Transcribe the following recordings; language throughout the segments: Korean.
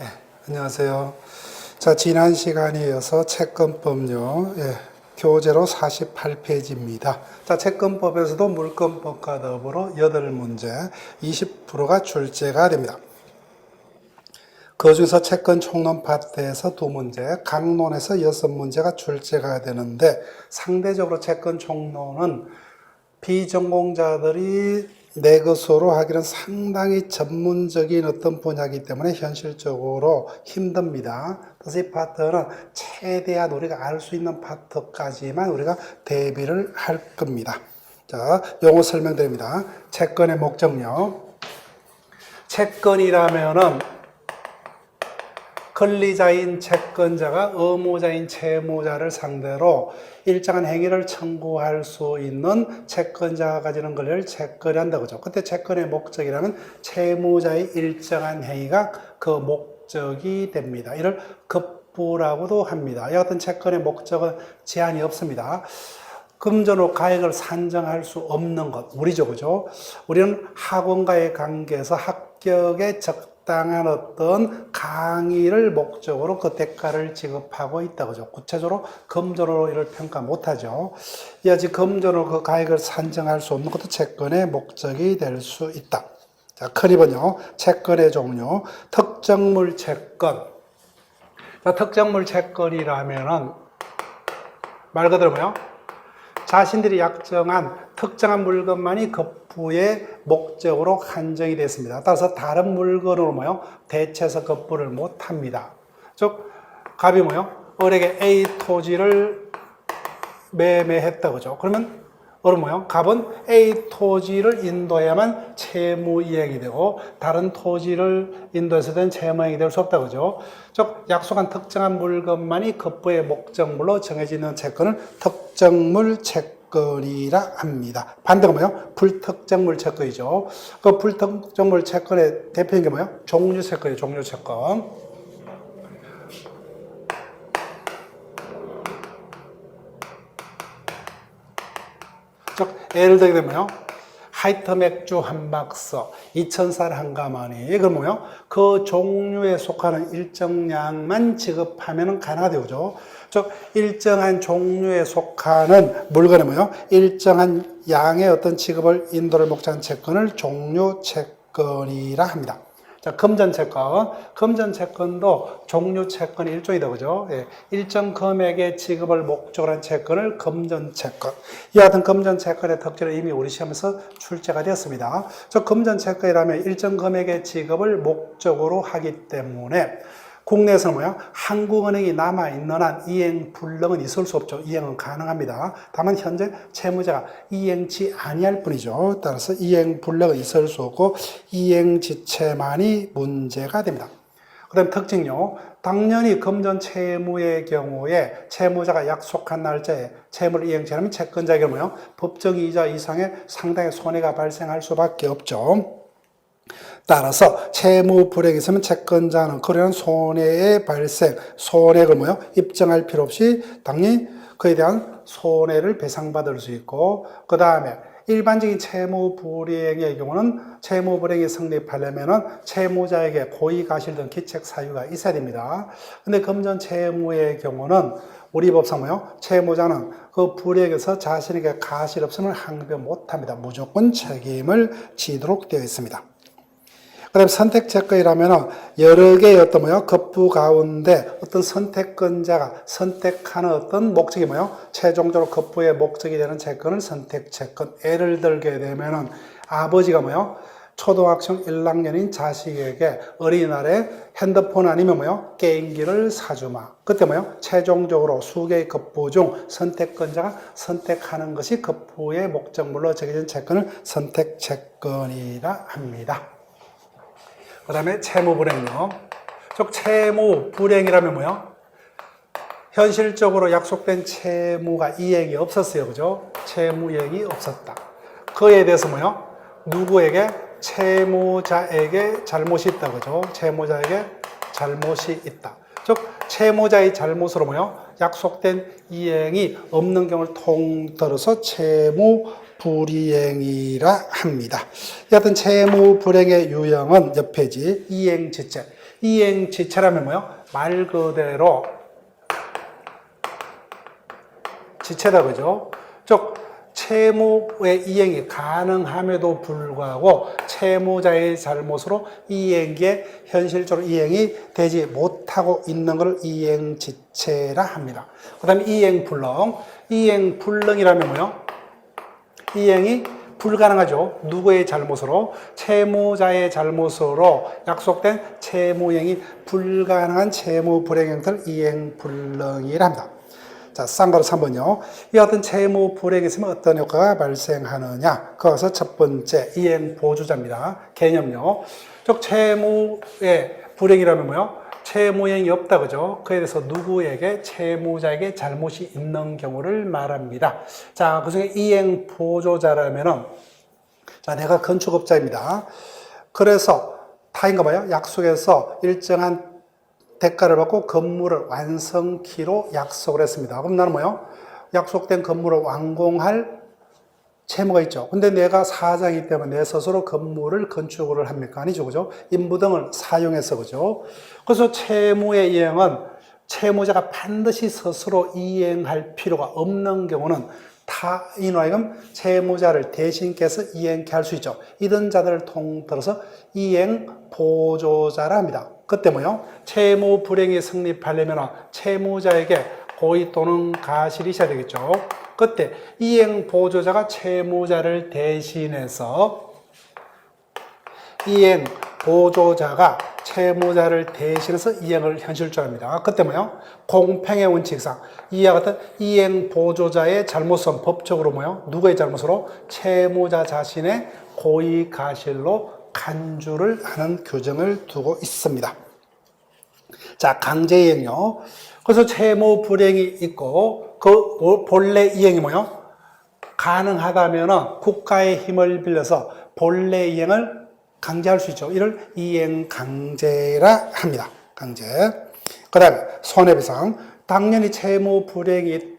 네, 안녕하세요. 자, 지난 시간에 이어서 채권법요, 교재로 48페이지입니다. 자, 채권법에서도 물권법과 더불어 8문제, 20%가 출제가 됩니다. 그 중에서 채권 총론 파트에서 2문제, 강론에서 6문제가 출제가 되는데, 상대적으로 채권 총론은 비전공자들이 내 것으로 하기는 상당히 전문적인 어떤 분야이기 때문에 현실적으로 힘듭니다. 그래서 이 파트는 최대한 우리가 알 수 있는 파트까지만 우리가 대비를 할 겁니다. 자, 용어 설명드립니다. 채권의 목적요. 채권이라면은 권리자인 채권자가 의무자인 채무자를 상대로 일정한 행위를 청구할 수 있는 채권자가 가지는 권리를 채권이란다 그죠. 그때 채권의 목적이라면 채무자의 일정한 행위가 그 목적이 됩니다. 이를 급부라고도 합니다. 이 같은 채권의 목적은 제한이 없습니다. 금전으로 가액을 산정할 수 없는 것, 우리죠, 그죠? 우리는 학원과의 관계에서 합격에 적당한 어떤 강의를 목적으로 그 대가를 지급하고 있다, 그죠? 구체적으로 금전으로 이를 평가 못하죠. 이어지 금전으로 그 가액을 산정할 수 없는 것도 채권의 목적이 될 수 있다. 자, 클립은요, 채권의 종류, 특정물 채권. 자, 특정물 채권이라면은 말 그대로 뭐요? 자신들이 약정한 특정한 물건만이 급부의 목적으로 한정이 됐습니다. 따라서 다른 물건으로 뭐요? 대체해서 급부를 못합니다. 즉, 갑이 뭐요? 을에게 A 토지를 매매했다 그죠? 그러면 을은 뭐요? 갑은 A 토지를 인도해야만 채무 이행이 되고 다른 토지를 인도해서는 채무 이행이 될 수 없다 그죠? 즉 약속한 특정한 물건만이 급부의 목적물로 정해지는 채권을 특정물 채권이라 합니다. 반대가 뭐요? 불특정물 채권이죠. 그 불특정물 채권의 대표인 게 뭐요? 종류 채권이에요. 종류 채권. 즉 예를 들게 되면요. 하이트 맥주 한 박스, 2,000살 한 가마니. 이건 뭐요? 그 종류에 속하는 일정량만 지급하면 가능하대요. 그죠? 즉, 일정한 종류에 속하는 물건에 뭐요? 일정한 양의 어떤 지급을 인도를 목적한 채권을 종류 채권이라 합니다. 자, 금전채권. 금전채권도 종류채권의 일종이다, 그죠? 예, 일정 금액의 지급을 목적으로 한 채권을 금전채권. 이와 같은 금전채권의 특징을 이미 우리 시험에서 출제가 되었습니다. 저 금전채권이라면 일정 금액의 지급을 목적으로 하기 때문에 국내에서는 뭐야? 한국은행이 남아있는 한 이행 불능은 있을 수 없죠. 이행은 가능합니다. 다만 현재 채무자가 이행치 아니할 뿐이죠. 따라서 이행 불능은 있을 수 없고 이행지체만이 문제가 됩니다. 그 다음 특징요. 당연히 금전 채무의 경우에 채무자가 약속한 날짜에 채무를 이행치 않으면 채권자에게 뭐요? 법정이자 이상의 상당의 손해가 발생할 수밖에 없죠. 따라서 채무 불이익이 있으면 채권자는 그러한 손해의 발생, 손해를 뭐요? 입증할 필요 없이 당연히 그에 대한 손해를 배상받을 수 있고, 그 다음에 일반적인 채무 불이행의 경우는 채무 불이행이 성립하려면은 채무자에게 고의 가실 등 기책 사유가 있어야 됩니다. 근데 금전 채무의 경우는 우리 법상 뭐요? 채무자는 그 불이익에서 자신에게 가실 없음을 항변 못합니다. 무조건 책임을 지도록 되어 있습니다. 그 다음에 선택채권이라면 여러 개의 어떤 뭐요? 급부 가운데 어떤 선택권자가 선택하는 어떤 목적이 뭐요? 최종적으로 급부의 목적이 되는 채권을 선택채권. 예를 들게 되면은 아버지가 뭐요? 초등학생 1학년인 자식에게 어린이날에 핸드폰 아니면 뭐요? 게임기를 사주마. 그때 뭐요? 최종적으로 수개의 급부 중 선택권자가 선택하는 것이 급부의 목적물로 정해진 채권을 선택채권이라 합니다. 그 다음에 채무불이행요. 즉 채무 불이행이라면 뭐요? 현실적으로 약속된 채무가 이행이 없었어요. 그죠? 채무 이행이 없었다. 그에 대해서 뭐요? 누구에게? 채무자에게 잘못이 있다. 그죠? 채무자에게 잘못이 있다. 즉 채무자의 잘못으로 뭐요? 약속된 이행이 없는 경우를 통틀어서 채무 불이행이라 합니다. 여하튼 채무 불이행의 유형은 옆 페이지 이행지체. 이행지체라면 뭐요? 말 그대로 지체다, 그죠? 즉, 채무의 이행이 가능함에도 불구하고 채무자의 잘못으로 이행기에 현실적으로 이행이 되지 못하고 있는 것을 이행지체라 합니다. 그 다음에 이행불능. 이행불능이라면 뭐요? 이행이 불가능하죠. 누구의 잘못으로? 채무자의 잘못으로 약속된 채무이행이 불가능한 채무불행 형태를 이행불능이라 합니다. 자, 쌍가루 3번요. 이 어떤 채무 불이행이 있으면 어떤 효과가 발생하느냐? 그것은 첫 번째, 이행 보조자입니다. 개념요. 즉, 채무의 불이행이라면 뭐요? 채무이행이 없다, 그죠? 그에 대해서 누구에게? 채무자에게 잘못이 있는 경우를 말합니다. 자, 그 중에 이행 보조자라면은, 자, 내가 건축업자입니다. 그래서 타인과 봐요. 약속해서 일정한 대가를 받고 건물을 완성키로 약속을 했습니다. 그럼 나는 뭐요? 약속된 건물을 완공할 채무가 있죠. 근데 내가 사장이기 때문에 내 스스로 건물을 건축을 합니까? 아니죠. 그죠? 인부 등을 사용해서, 그죠? 그래서 채무의 이행은 채무자가 반드시 스스로 이행할 필요가 없는 경우는 타인화금 채무자를 대신께서 이행케 할 수 있죠. 이런 자들을 통틀어서 이행 보조자라 합니다. 그때 뭐요? 채무 불이행이 성립하려면 채무자에게 고의 또는 가실이 있어야 되겠죠. 그때 이행 보조자가 채무자를 대신해서 이행 보조자가 채무자를 대신해서 이행을 현실적합니다. 그때 뭐요? 공평의 원칙상 이와 같은 이행 보조자의 잘못은 법적으로 뭐요? 누구의 잘못으로? 채무자 자신의 고의 가실로 간주를 하는 규정을 두고 있습니다. 자, 강제이행요. 그래서 채무 불이행이 있고 그 본래 이행이 뭐요? 가능하다면 국가의 힘을 빌려서 본래 이행을 강제할 수 있죠. 이를 이행 강제라 합니다. 강제. 그 다음에 손해배상. 당연히 채무 불이행이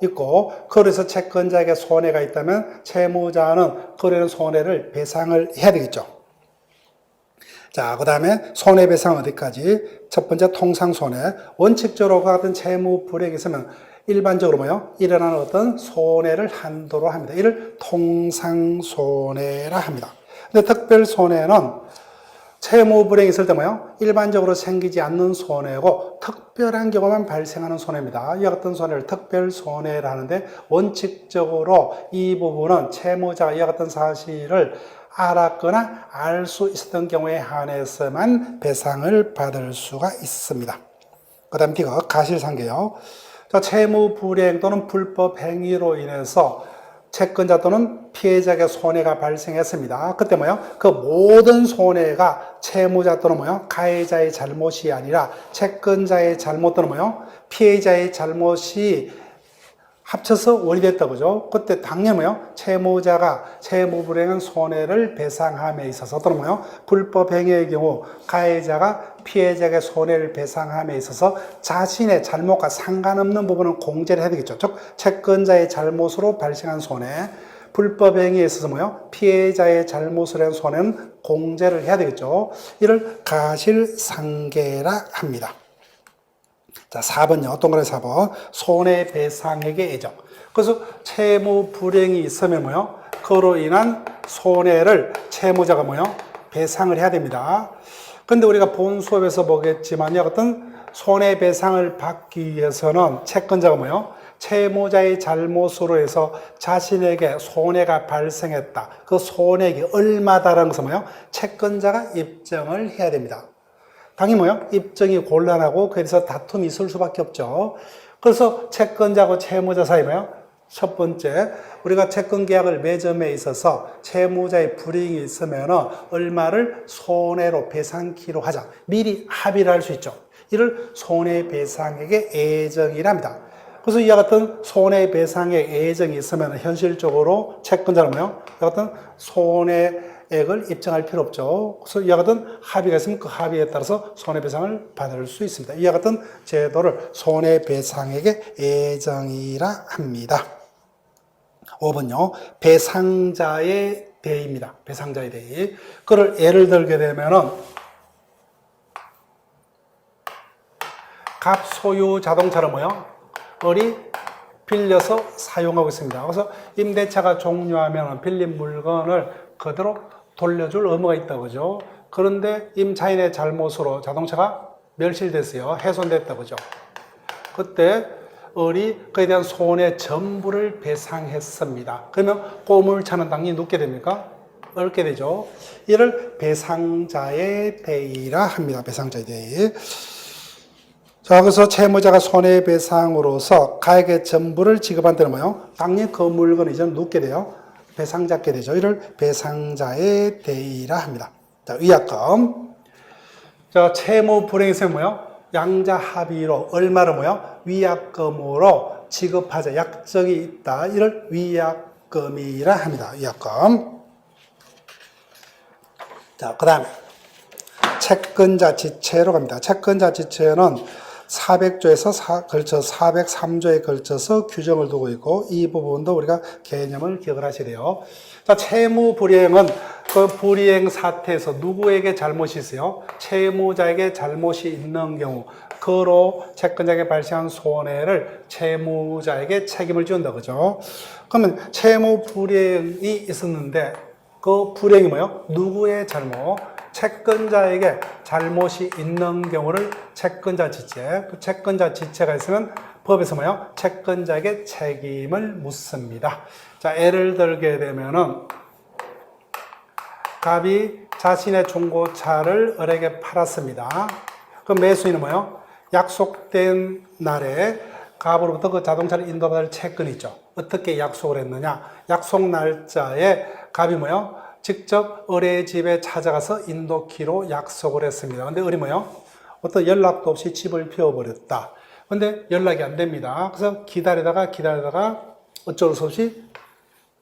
있고 그래서 채권자에게 손해가 있다면 채무자는 그런 손해를 배상을 해야 되겠죠. 자, 그 다음에 손해배상 어디까지? 첫 번째 통상손해. 원칙적으로 같은 채무 불이행이 있으면 일반적으로 뭐요? 일어나는 어떤 손해를 한도로 합니다. 이를 통상손해라 합니다. 근데 특별손해는 채무 불이행이 있을 때 뭐요? 일반적으로 생기지 않는 손해고 특별한 경우만 발생하는 손해입니다. 이 같은 손해를 특별손해를 하는데 원칙적으로 이 부분은 채무자가 이 같은 사실을 알았거나 알 수 있었던 경우에 한해서만 배상을 받을 수가 있습니다. 그 다음 D가 가실상계요. 채무 불이행 또는 불법 행위로 인해서 채권자 또는 피해자에게 손해가 발생했습니다. 그때 뭐요? 그 모든 손해가 채무자 또는 뭐요? 가해자의 잘못이 아니라 채권자의 잘못 또는 뭐요? 피해자의 잘못이 합쳐서 원이 됐다, 그죠? 그때 당연히 뭐요? 채무자가 채무 불이행한 손해를 배상함에 있어서 또는 뭐요? 불법 행위의 경우 가해자가 피해자에게 손해를 배상함에 있어서 자신의 잘못과 상관없는 부분은 공제를 해야 되겠죠. 즉 채권자의 잘못으로 발생한 손해, 불법 행위에 있어서 뭐요? 피해자의 잘못으로 한 손해는 공제를 해야 되겠죠. 이를 가실상계라 합니다. 자, 4번요. 동그라미 4번. 손해배상액의 예정. 그래서 채무 불이행이 있으면 뭐요? 그로 인한 손해를 채무자가 뭐요? 배상을 해야 됩니다. 근데 우리가 본 수업에서 보겠지만요. 어떤 손해배상을 받기 위해서는 채권자가 뭐요? 채무자의 잘못으로 해서 자신에게 손해가 발생했다. 그 손해액이 얼마다라는 것을 뭐요? 채권자가 입증을 해야 됩니다. 당연히 뭐요? 입증이 곤란하고 그래서 다툼이 있을 수밖에 없죠. 그래서 채권자하고 채무자 사이 뭐요? 첫 번째, 우리가 채권 계약을 맺음에 있어서 채무자의 불이행이 있으면 얼마를 손해로 배상키로 하자. 미리 합의를 할 수 있죠. 이를 손해배상액의 예정이랍니다. 그래서 이와 같은 손해배상액 예정이 있으면 현실적으로 채권자는 뭐요? 이와 같은 손해액을 입증할 필요 없죠. 그래서 이와 같은 합의가 있으면 그 합의에 따라서 손해배상을 받을 수 있습니다. 이와 같은 제도를 손해배상액의 예정이라 합니다. 5번요. 배상자의 대의입니다. 배상자의 대의. 그걸 예를 들게 되면은 갑 소유 자동차를 뭐요? 을이 빌려서 사용하고 있습니다. 그래서 임대차가 종료하면 빌린 물건을 그대로 돌려줄 의무가 있다 그죠? 그런데 임차인의 잘못으로 자동차가 멸실됐어요. 훼손됐다 그죠? 그때 을이 그에 대한 손해 전부를 배상했습니다. 그러면 고물차는 당연히 눕게 됩니까? 얻게 되죠. 이를 배상자의 대의라 합니다. 배상자의 대의. 자, 그래서 채무자가 손해배상으로서 가액의 전부를 지급한 때는 뭐예요? 당연히 그 물건이 이제 눕게 돼요. 배상자께 되죠. 이를 배상자의 대의라 합니다. 자, 위약금. 자, 채무 불이행에서 뭐예요? 양자 합의로 얼마를 뭐예요? 위약금으로 지급하자. 약정이 있다. 이를 위약금이라 합니다. 위약금. 자, 그 다음에 채권자 지체로 갑니다. 채권자 지체는 400조에서 걸쳐 403조에 걸쳐서 규정을 두고 있고 이 부분도 우리가 개념을 기억을 하셔야 돼요. 자, 채무 불이행은 그 불이행 사태에서 누구에게 잘못이 있어요? 채무자에게 잘못이 있는 경우 그로 채권자에게 발생한 손해를 채무자에게 책임을 지운다 그죠? 그러면 채무 불이행이 있었는데 그 불이행이 뭐예요? 누구의 잘못? 채권자에게 잘못이 있는 경우를 채권자 지체, 그 채권자 지체가 있으면 법에서 뭐예요? 채권자에게 책임을 묻습니다. 자, 예를 들게 되면은 갑이 자신의 중고차를 을에게 팔았습니다. 그럼 매수인은 뭐예요? 약속된 날에 갑으로부터 그 자동차를 인도받을 채권이 있죠. 어떻게 약속을 했느냐? 약속 날짜에 갑이 뭐예요? 직접 을의 집에 찾아가서 인도키로 약속을 했습니다. 근데 을이 뭐예요? 어떤 연락도 없이 집을 비워버렸다. 근데 연락이 안 됩니다. 그래서 기다리다가 어쩔 수 없이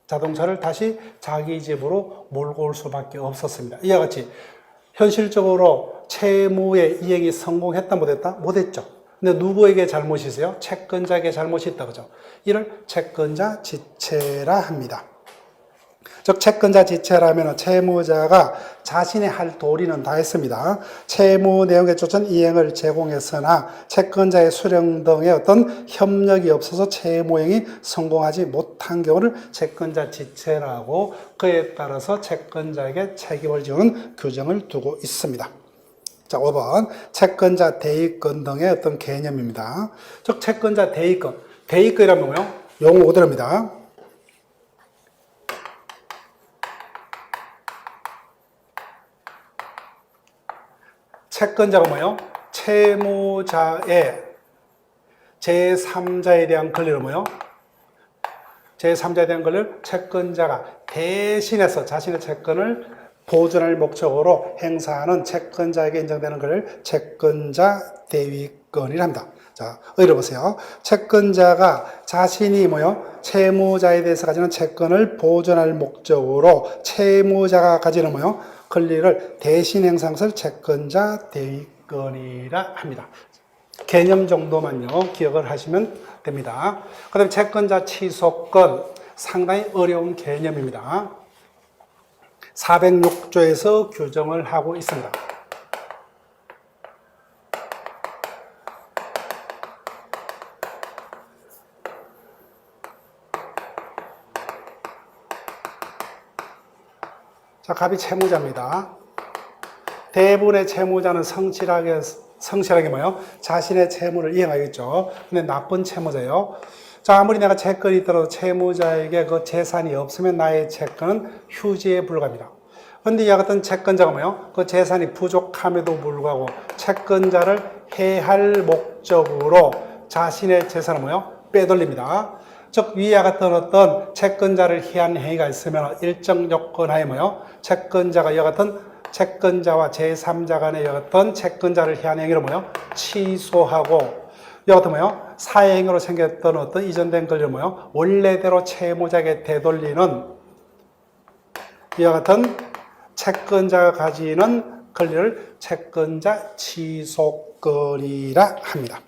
자동차를 다시 자기 집으로 몰고 올 수밖에 없었습니다. 이와 같이 현실적으로 채무의 이행이 성공했다 못했다? 못했죠. 근데 누구에게 잘못이 있어요? 채권자에게 잘못이 있다 그죠? 이를 채권자 지체라 합니다. 즉 채권자 지체라면 채무자가 자신의 할 도리는 다 했습니다. 채무 내용에 쫓은 이행을 제공했으나 채권자의 수령 등의 어떤 협력이 없어서 채무행이 성공하지 못한 경우를 채권자 지체라고 그에 따라서 채권자에게 책임을 지우는 규정을 두고 있습니다. 자, 5번 채권자 대의권 등의 어떤 개념입니다. 즉 채권자 대의권, 대의권이라면 뭐예요? 용어 그대로입니다. 채권자가 뭐예요? 채무자의 제3자에 대한 권리를 뭐예요? 제3자에 대한 권리를 채권자가 대신해서 자신의 채권을 보존할 목적으로 행사하는 채권자에게 인정되는 권리를 채권자 대위권이라 합니다. 자, 의를 보세요. 채권자가 자신이 뭐예요? 채무자에 대해서 가지는 채권을 보존할 목적으로 채무자가 가지는 뭐예요? 권리를 대신 행사한 것을 채권자 대위권이라 합니다. 개념 정도만요 기억을 하시면 됩니다. 그 다음에 채권자 취소권 상당히 어려운 개념입니다. 406조에서 규정을 하고 있습니다. 자, 갑이 채무자입니다. 대부분의 채무자는 성실하게 뭐예요? 자신의 채무를 이행하겠죠. 근데 나쁜 채무자예요. 자, 아무리 내가 채권이 있더라도 채무자에게 그 재산이 없으면 나의 채권은 휴지에 불과합니다. 그런데 이와 같은 채권자가 뭐예요? 그 재산이 부족함에도 불구하고 채권자를 해할 목적으로 자신의 재산을 뭐예요? 빼돌립니다. 즉 위와 같은 어떤 채권자를 해한 행위가 있으면 일정 요건 하에 뭐예요? 채권자가 이와 같은 채권자와 제3자 간의 이와 같은 채권자를 해한 행위를 뭐예요? 취소하고 이와 같은 뭐예요? 사행위로 생겼던 어떤 이전된 권리를 뭐예요? 원래대로 채무자에게 되돌리는 이와 같은 채권자가 가지는 권리를 채권자 취소권이라 합니다.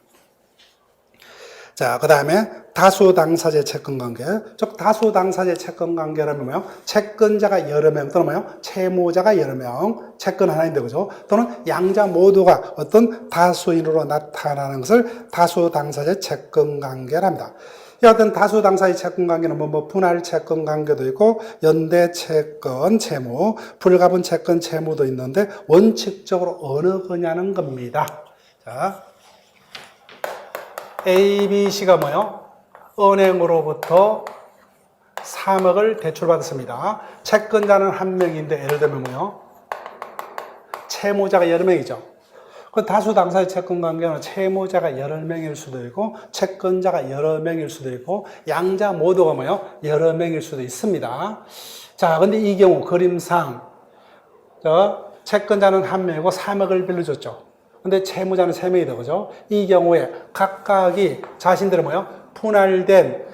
자, 그 다음에 다수당사자 채권관계. 즉, 다수당사자 채권관계라면 뭐요? 채권자가 여러 명 또는 뭐요? 채무자가 여러 명, 채권 하나인데, 그죠? 또는 양자 모두가 어떤 다수인으로 나타나는 것을 다수당사자 채권관계랍니다. 이 어떤 다수당사자 채권관계는 뭐 분할 채권관계도 있고, 연대 채권 채무, 불가분 채권 채무도 있는데, 원칙적으로 어느 거냐는 겁니다. 자. A, B, C가 뭐요? 은행으로부터 3억을 대출받았습니다. 채권자는 한 명인데 예를 들면 뭐요? 채무자가 여러 명이죠. 그 다수당사자 채권관계는 채무자가 여러 명일 수도 있고 채권자가 여러 명일 수도 있고 양자 모두가 뭐요? 여러 명일 수도 있습니다. 자, 근데 이 경우 그림상 채권자는 한 명이고 3억을 빌려줬죠. 근데 채무자는 3명이다, 그죠? 이 경우에 각각이 자신들의 뭐요? 분할된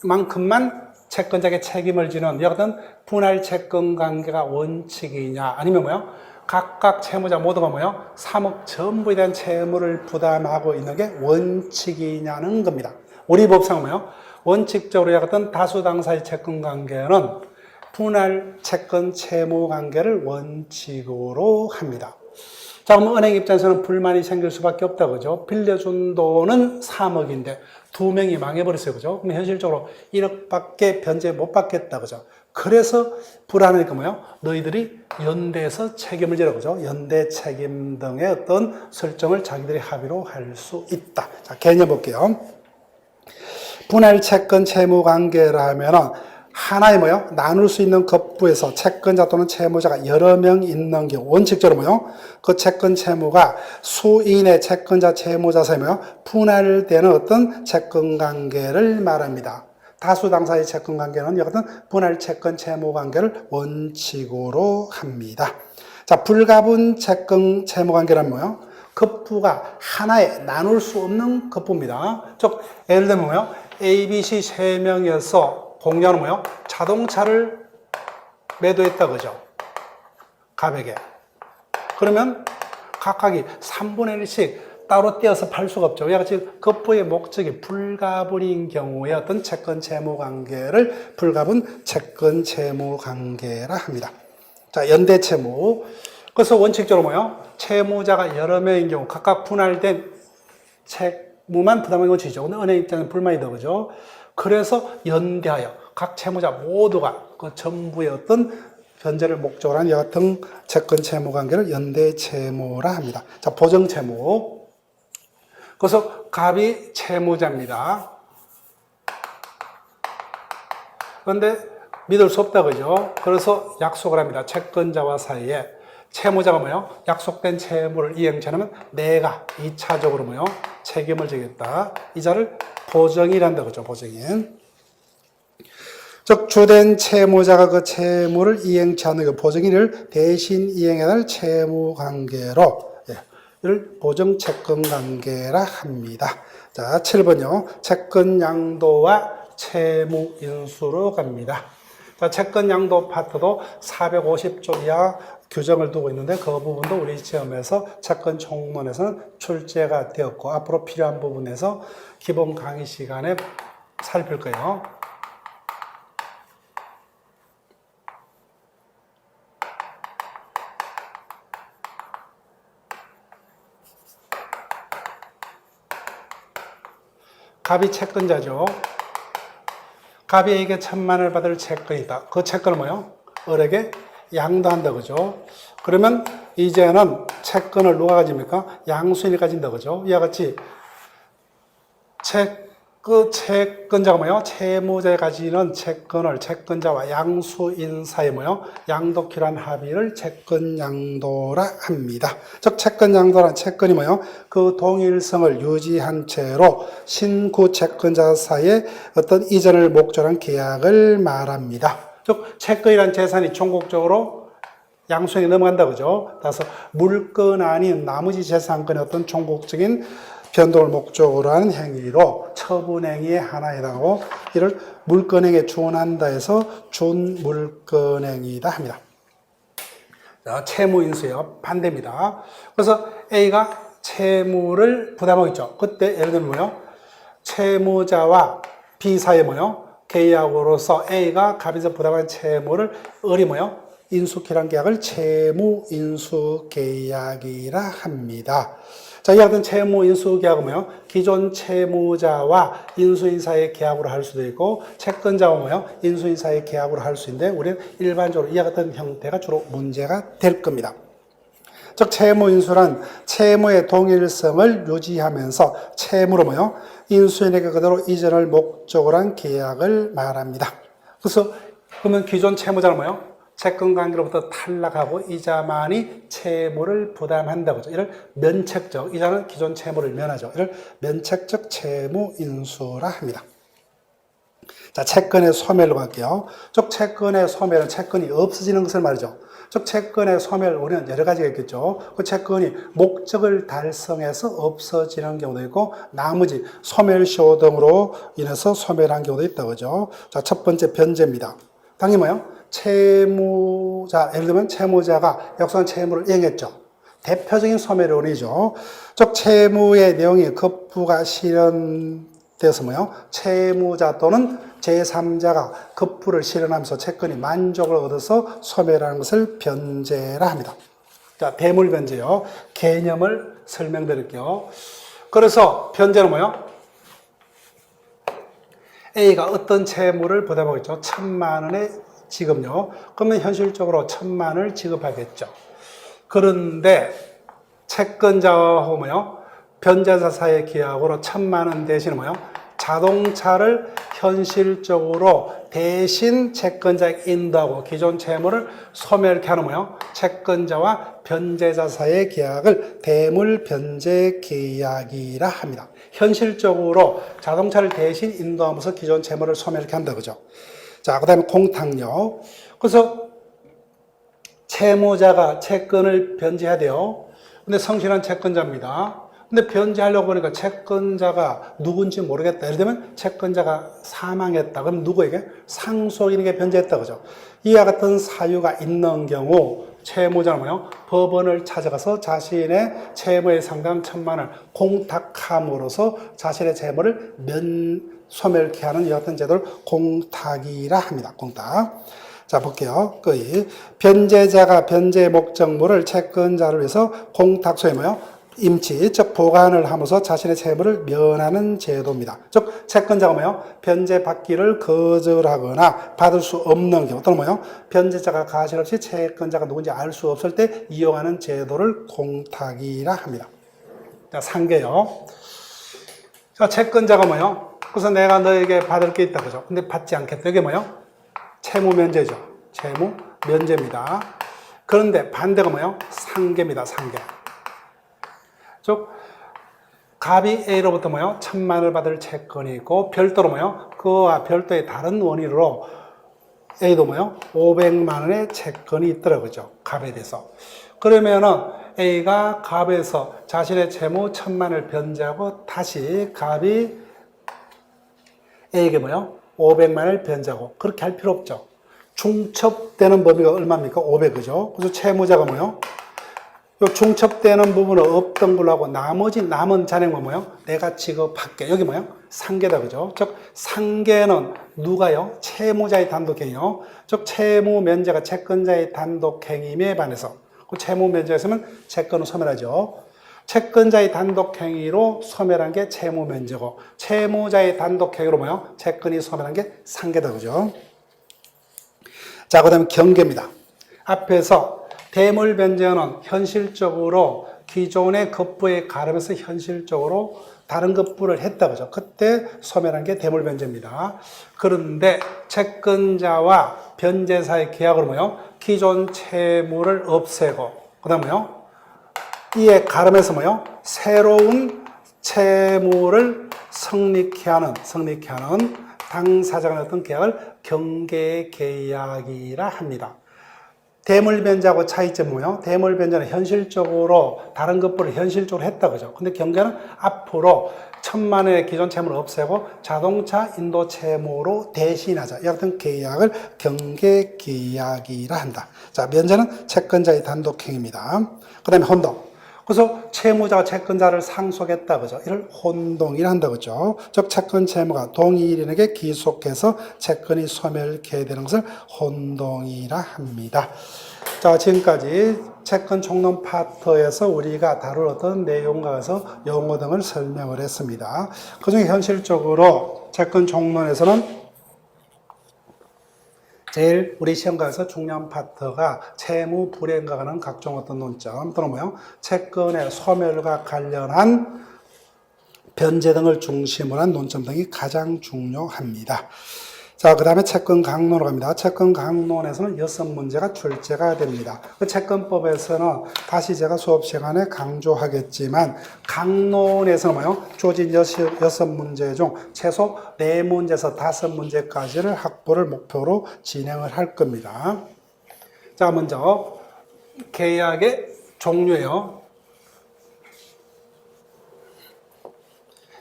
만큼만 채권자에게 책임을 지는 어떤 분할 채권 관계가 원칙이냐, 아니면 뭐요? 각각 채무자 모두가 뭐요? 3억 전부에 대한 채무를 부담하고 있는 게 원칙이냐는 겁니다. 우리 법상은 뭐요? 원칙적으로 어떤 다수당사의 채권 관계는 분할 채권 채무 관계를 원칙으로 합니다. 자, 그럼 은행 입장에서는 불만이 생길 수밖에 없다, 그죠? 빌려준 돈은 3억인데 2명이 망해버렸어요, 그죠? 그럼 현실적으로 1억밖에 변제 못 받겠다, 그죠? 그래서 불안하니까 뭐요? 너희들이 연대에서 책임을 지라, 그죠? 연대 책임 등의 어떤 설정을 자기들이 합의로 할 수 있다. 자, 개념 볼게요. 분할 채권 채무 관계라면은 하나의 뭐요? 나눌 수 있는 급부에서 채권자 또는 채무자가 여러 명 있는 경우 원칙적으로 뭐요? 그 채권 채무가 수인의 채권자 채무자 사이에 뭐요? 분할되는 어떤 채권 관계를 말합니다. 다수당사의 채권 관계는 어떤 분할 채권 채무 관계를 원칙으로 합니다. 자, 불가분 채권 채무 관계란 뭐요? 급부가 하나의 나눌 수 없는 급부입니다. 즉 예를 들면 뭐요? A, B, C 3명이어서 공유하는 뭐요? 자동차를 매도했다, 그죠? 갑에게. 그러면 각각이 3분의 1씩 따로 떼어서 팔 수가 없죠. 같이 급부의 목적이 불가분인 경우에 어떤 채권 채무 관계를 불가분 채권 채무 관계라 합니다. 자, 연대 채무. 그래서 원칙적으로 뭐요? 채무자가 여러 명인 경우 각각 분할된 채무만 부담하는 원칙이죠. 근데 은행 입장에는 불만이다, 그죠? 그래서 연대하여 각 채무자 모두가 그 전부의 어떤 변제를 목적으로 한 여하튼 채권 채무 관계를 연대 채무라 합니다. 자, 보정 채무. 그래서 갑이 채무자입니다. 그런데 믿을 수 없다, 그죠? 그래서 약속을 합니다. 채권자와 사이에 채무자가 뭐요? 약속된 채무를 이행치 않으면 내가 2차적으로 뭐요? 책임을 지겠다. 이자를 보정이란다, 그죠? 보정인. 즉, 주된 채무자가 그 채무를 이행치 않는 그 보정인을 대신 이행해야 할 채무 관계로, 이를 보정 채권 관계라 합니다. 자, 7번요. 채권 양도와 채무 인수로 갑니다. 자, 채권 양도 파트도 450조 이하 규정을 두고 있는데 그 부분도 우리 시험에서 채권 총론에서는 출제가 되었고 앞으로 필요한 부분에서 기본 강의 시간에 살필 거예요. 갑이 채권자죠. 갑이 에게 1,000만 원을 받을 채권이다. 그 채권을 뭐요? 을에게 양도한다, 그죠? 그러면 이제는 채권을 누가 가집니까? 양수인이 가진다, 그죠? 이와 같이 그 채권자가 뭐요? 채무자가 가지는 채권을 채권자와 양수인 사이에 뭐요? 양도키란 합의를 채권 양도라 합니다. 즉 채권 양도란 채권이 뭐요? 그 동일성을 유지한 채로 신구 채권자 사이에 어떤 이전을 목적으로 한 계약을 말합니다. 즉 채권이란 재산이 종국적으로 양수인이 넘어간다, 그죠? 따라서 물건 아닌 나머지 재산권의 어떤 종국적인 변동을 목적으로 하는 행위로 처분행위의 하나에 해당하고 이를 물건행위에 준한다 해서 준물건행위다 합니다. 자, 채무인수예요. 반대입니다. 그래서 A가 채무를 부담하고 있죠. 그때 예를 들면 뭐요? 채무자와 B 사이에 뭐요? 계약으로서 A가 갑에서 부담한 채무를 을이 뭐요? 인수키란 계약을 채무인수계약이라 합니다. 자, 이 같은 채무인수계약은 뭐요? 기존 채무자와 인수인 사이의 계약으로 할 수도 있고, 채권자와 뭐요? 인수인 사이의 계약으로 할 수 있는데, 우리는 일반적으로 이와 같은 형태가 주로 문제가 될 겁니다. 즉, 채무인수란 채무의 동일성을 유지하면서 채무로 뭐요? 인수인에게 그대로 이전을 목적으로 한 계약을 말합니다. 그래서, 그러면 기존 채무자는 뭐요? 채권 관계로부터 탈락하고 이자만이 채무를 부담한다고 하죠. 이를 면책적, 이자는 기존 채무를 면하죠. 이를 면책적 채무 인수라 합니다. 자, 채권의 소멸로 갈게요. 즉, 채권의 소멸은 채권이 없어지는 것을 말이죠. 즉, 채권의 소멸, 우리는 여러 가지가 있겠죠. 그 채권이 목적을 달성해서 없어지는 경우도 있고, 나머지 소멸시효 등으로 인해서 소멸한 경우도 있다고 하죠. 자, 첫 번째 변제입니다. 당연히 뭐예요? 채무자, 예를 들면 채무자가 역사한 채무를 이행했죠. 대표적인 소멸의 원인이죠. 즉, 채무의 내용이 급부가 실현돼서 뭐요? 채무자 또는 제3자가 급부를 실현하면서 채권이 만족을 얻어서 소멸하는 것을 변제라 합니다. 자, 대물변제요. 개념을 설명드릴게요. 그래서 변제는 뭐요? A가 어떤 채무를 부담하고 있죠? 1,000만 원의 지급요. 그러면 현실적으로 1,000만 원을 지급하겠죠. 그런데 채권자와 뭐요? 변제자 사이의 계약으로 1,000만 원 대신 뭐요? 자동차를 현실적으로 대신 채권자에게 인도하고 기존 채무를 소멸케 하는 뭐요? 채권자와 변제자 사이의 계약을 대물변제 계약이라 합니다. 현실적으로 자동차를 대신 인도하면서 기존 채무를 소멸케 한다 그죠? 자, 그 다음에 공탁요. 그래서 채무자가 채권을 변제해야 돼요. 근데 성실한 채권자입니다. 근데 변제하려고 보니까 채권자가 누군지 모르겠다. 예를 들면 채권자가 사망했다. 그럼 누구에게? 상속인에게 변제했다. 그죠? 이와 같은 사유가 있는 경우 채무자는 뭐요? 법원을 찾아가서 자신의 채무의 상당 1,000만 원을 공탁함으로써 자신의 채무를 소멸케 하는 이와 같은 제도를 공탁이라 합니다. 공탁. 자, 볼게요. 거의 변제자가 변제 목적물을 채권자를 위해서 공탁소에 뭐요? 임치, 즉 보관을 하면서 자신의 채무를 면하는 제도입니다. 즉 채권자가 뭐요? 변제 받기를 거절하거나 받을 수 없는 경우 또는 뭐요? 변제자가 가실 없이 채권자가 누군지 알 수 없을 때 이용하는 제도를 공탁이라 합니다. 자, 상계요. 자, 채권자가 뭐요? 그래서 내가 너에게 받을 게 있다 그죠? 근데 받지 않겠다. 이게 뭐요? 채무 면제죠. 채무 면제입니다. 그런데 반대가 뭐요? 상계입니다. 상계. 즉, 갑이 A로부터 뭐요? 1,000만 원을 받을 채권이 있고, 별도로 뭐요? 그와 별도의 다른 원인으로 A도 뭐요? 500만 원의 채권이 있더라고요. 갑에 대해서. 그러면은 A가 갑에서 자신의 채무 1,000만 원을 변제하고 다시 갑이 A에게 뭐요? 500만 원을 변제하고 그렇게 할 필요 없죠. 중첩되는 범위가 얼마입니까? 500이죠. 그래서 채무자가 뭐요? 요 중첩되는 부분은 없던 걸로 하고 나머지 남은 잔액은 뭐요? 내가 지급할게. 여기 뭐요? 상계다 그죠? 즉 상계는 누가요? 채무자의 단독행위요. 즉 채무 면제가 채권자의 단독행위에 반해서 그 채무 면제가 있으면 채권은 소멸하죠. 채권자의 단독행위로 소멸한 게 채무 면제고 채무자의 단독행위로 뭐요? 채권이 소멸한 게 상계다 그죠? 자, 그 다음에 경계입니다. 앞에서 대물변제는 현실적으로 기존의 급부에 가르면서 현실적으로 다른 급부를 했다 그죠? 그때 소멸한 게 대물변제입니다. 그런데 채권자와 변제사의 계약으로 뭐요? 기존 채무를 없애고 그 다음에 뭐요? 이에 가름해서 뭐요? 새로운 채무를 성립케 하는 당사자 간의 어떤 계약을 경계계약이라 합니다. 대물변제하고 차이점은 뭐요? 대물변제는 현실적으로 다른 급부를 현실적으로 했다 그죠? 근데 경계는 앞으로 1,000만 원의 기존 채무를 없애고 자동차 인도 채무로 대신하자. 이 같은 계약을 경계계약이라 한다. 자, 면제는 채권자의 단독행위입니다. 그 다음에 혼동. 그래서 채무자가 채권자를 상속했다, 그죠? 이를 혼동이라 한다, 그죠? 즉, 채권 채무가 동일인에게 기속해서 채권이 소멸되는 것을 혼동이라 합니다. 자, 지금까지 채권 총론 파트에서 우리가 다룰 어떤 내용과 해서 용어 등을 설명을 했습니다. 그 중에 현실적으로 채권 총론에서는 제일 우리 시험가에서 중요한 파트가 채무 불이행과 관한 각종 어떤 논점 또는 채권의 소멸과 관련한 변제 등을 중심으로 한 논점 등이 가장 중요합니다. 자, 그 다음에 채권 강론으로 갑니다. 채권 강론에서는 6문제가 출제가 됩니다. 그 채권법에서는 다시 제가 수업 시간에 강조하겠지만 강론에서는 주어진 6문제 중 최소 4문제에서 5문제까지를 확보를 목표로 진행을 할 겁니다. 자, 먼저 계약의 종류예요.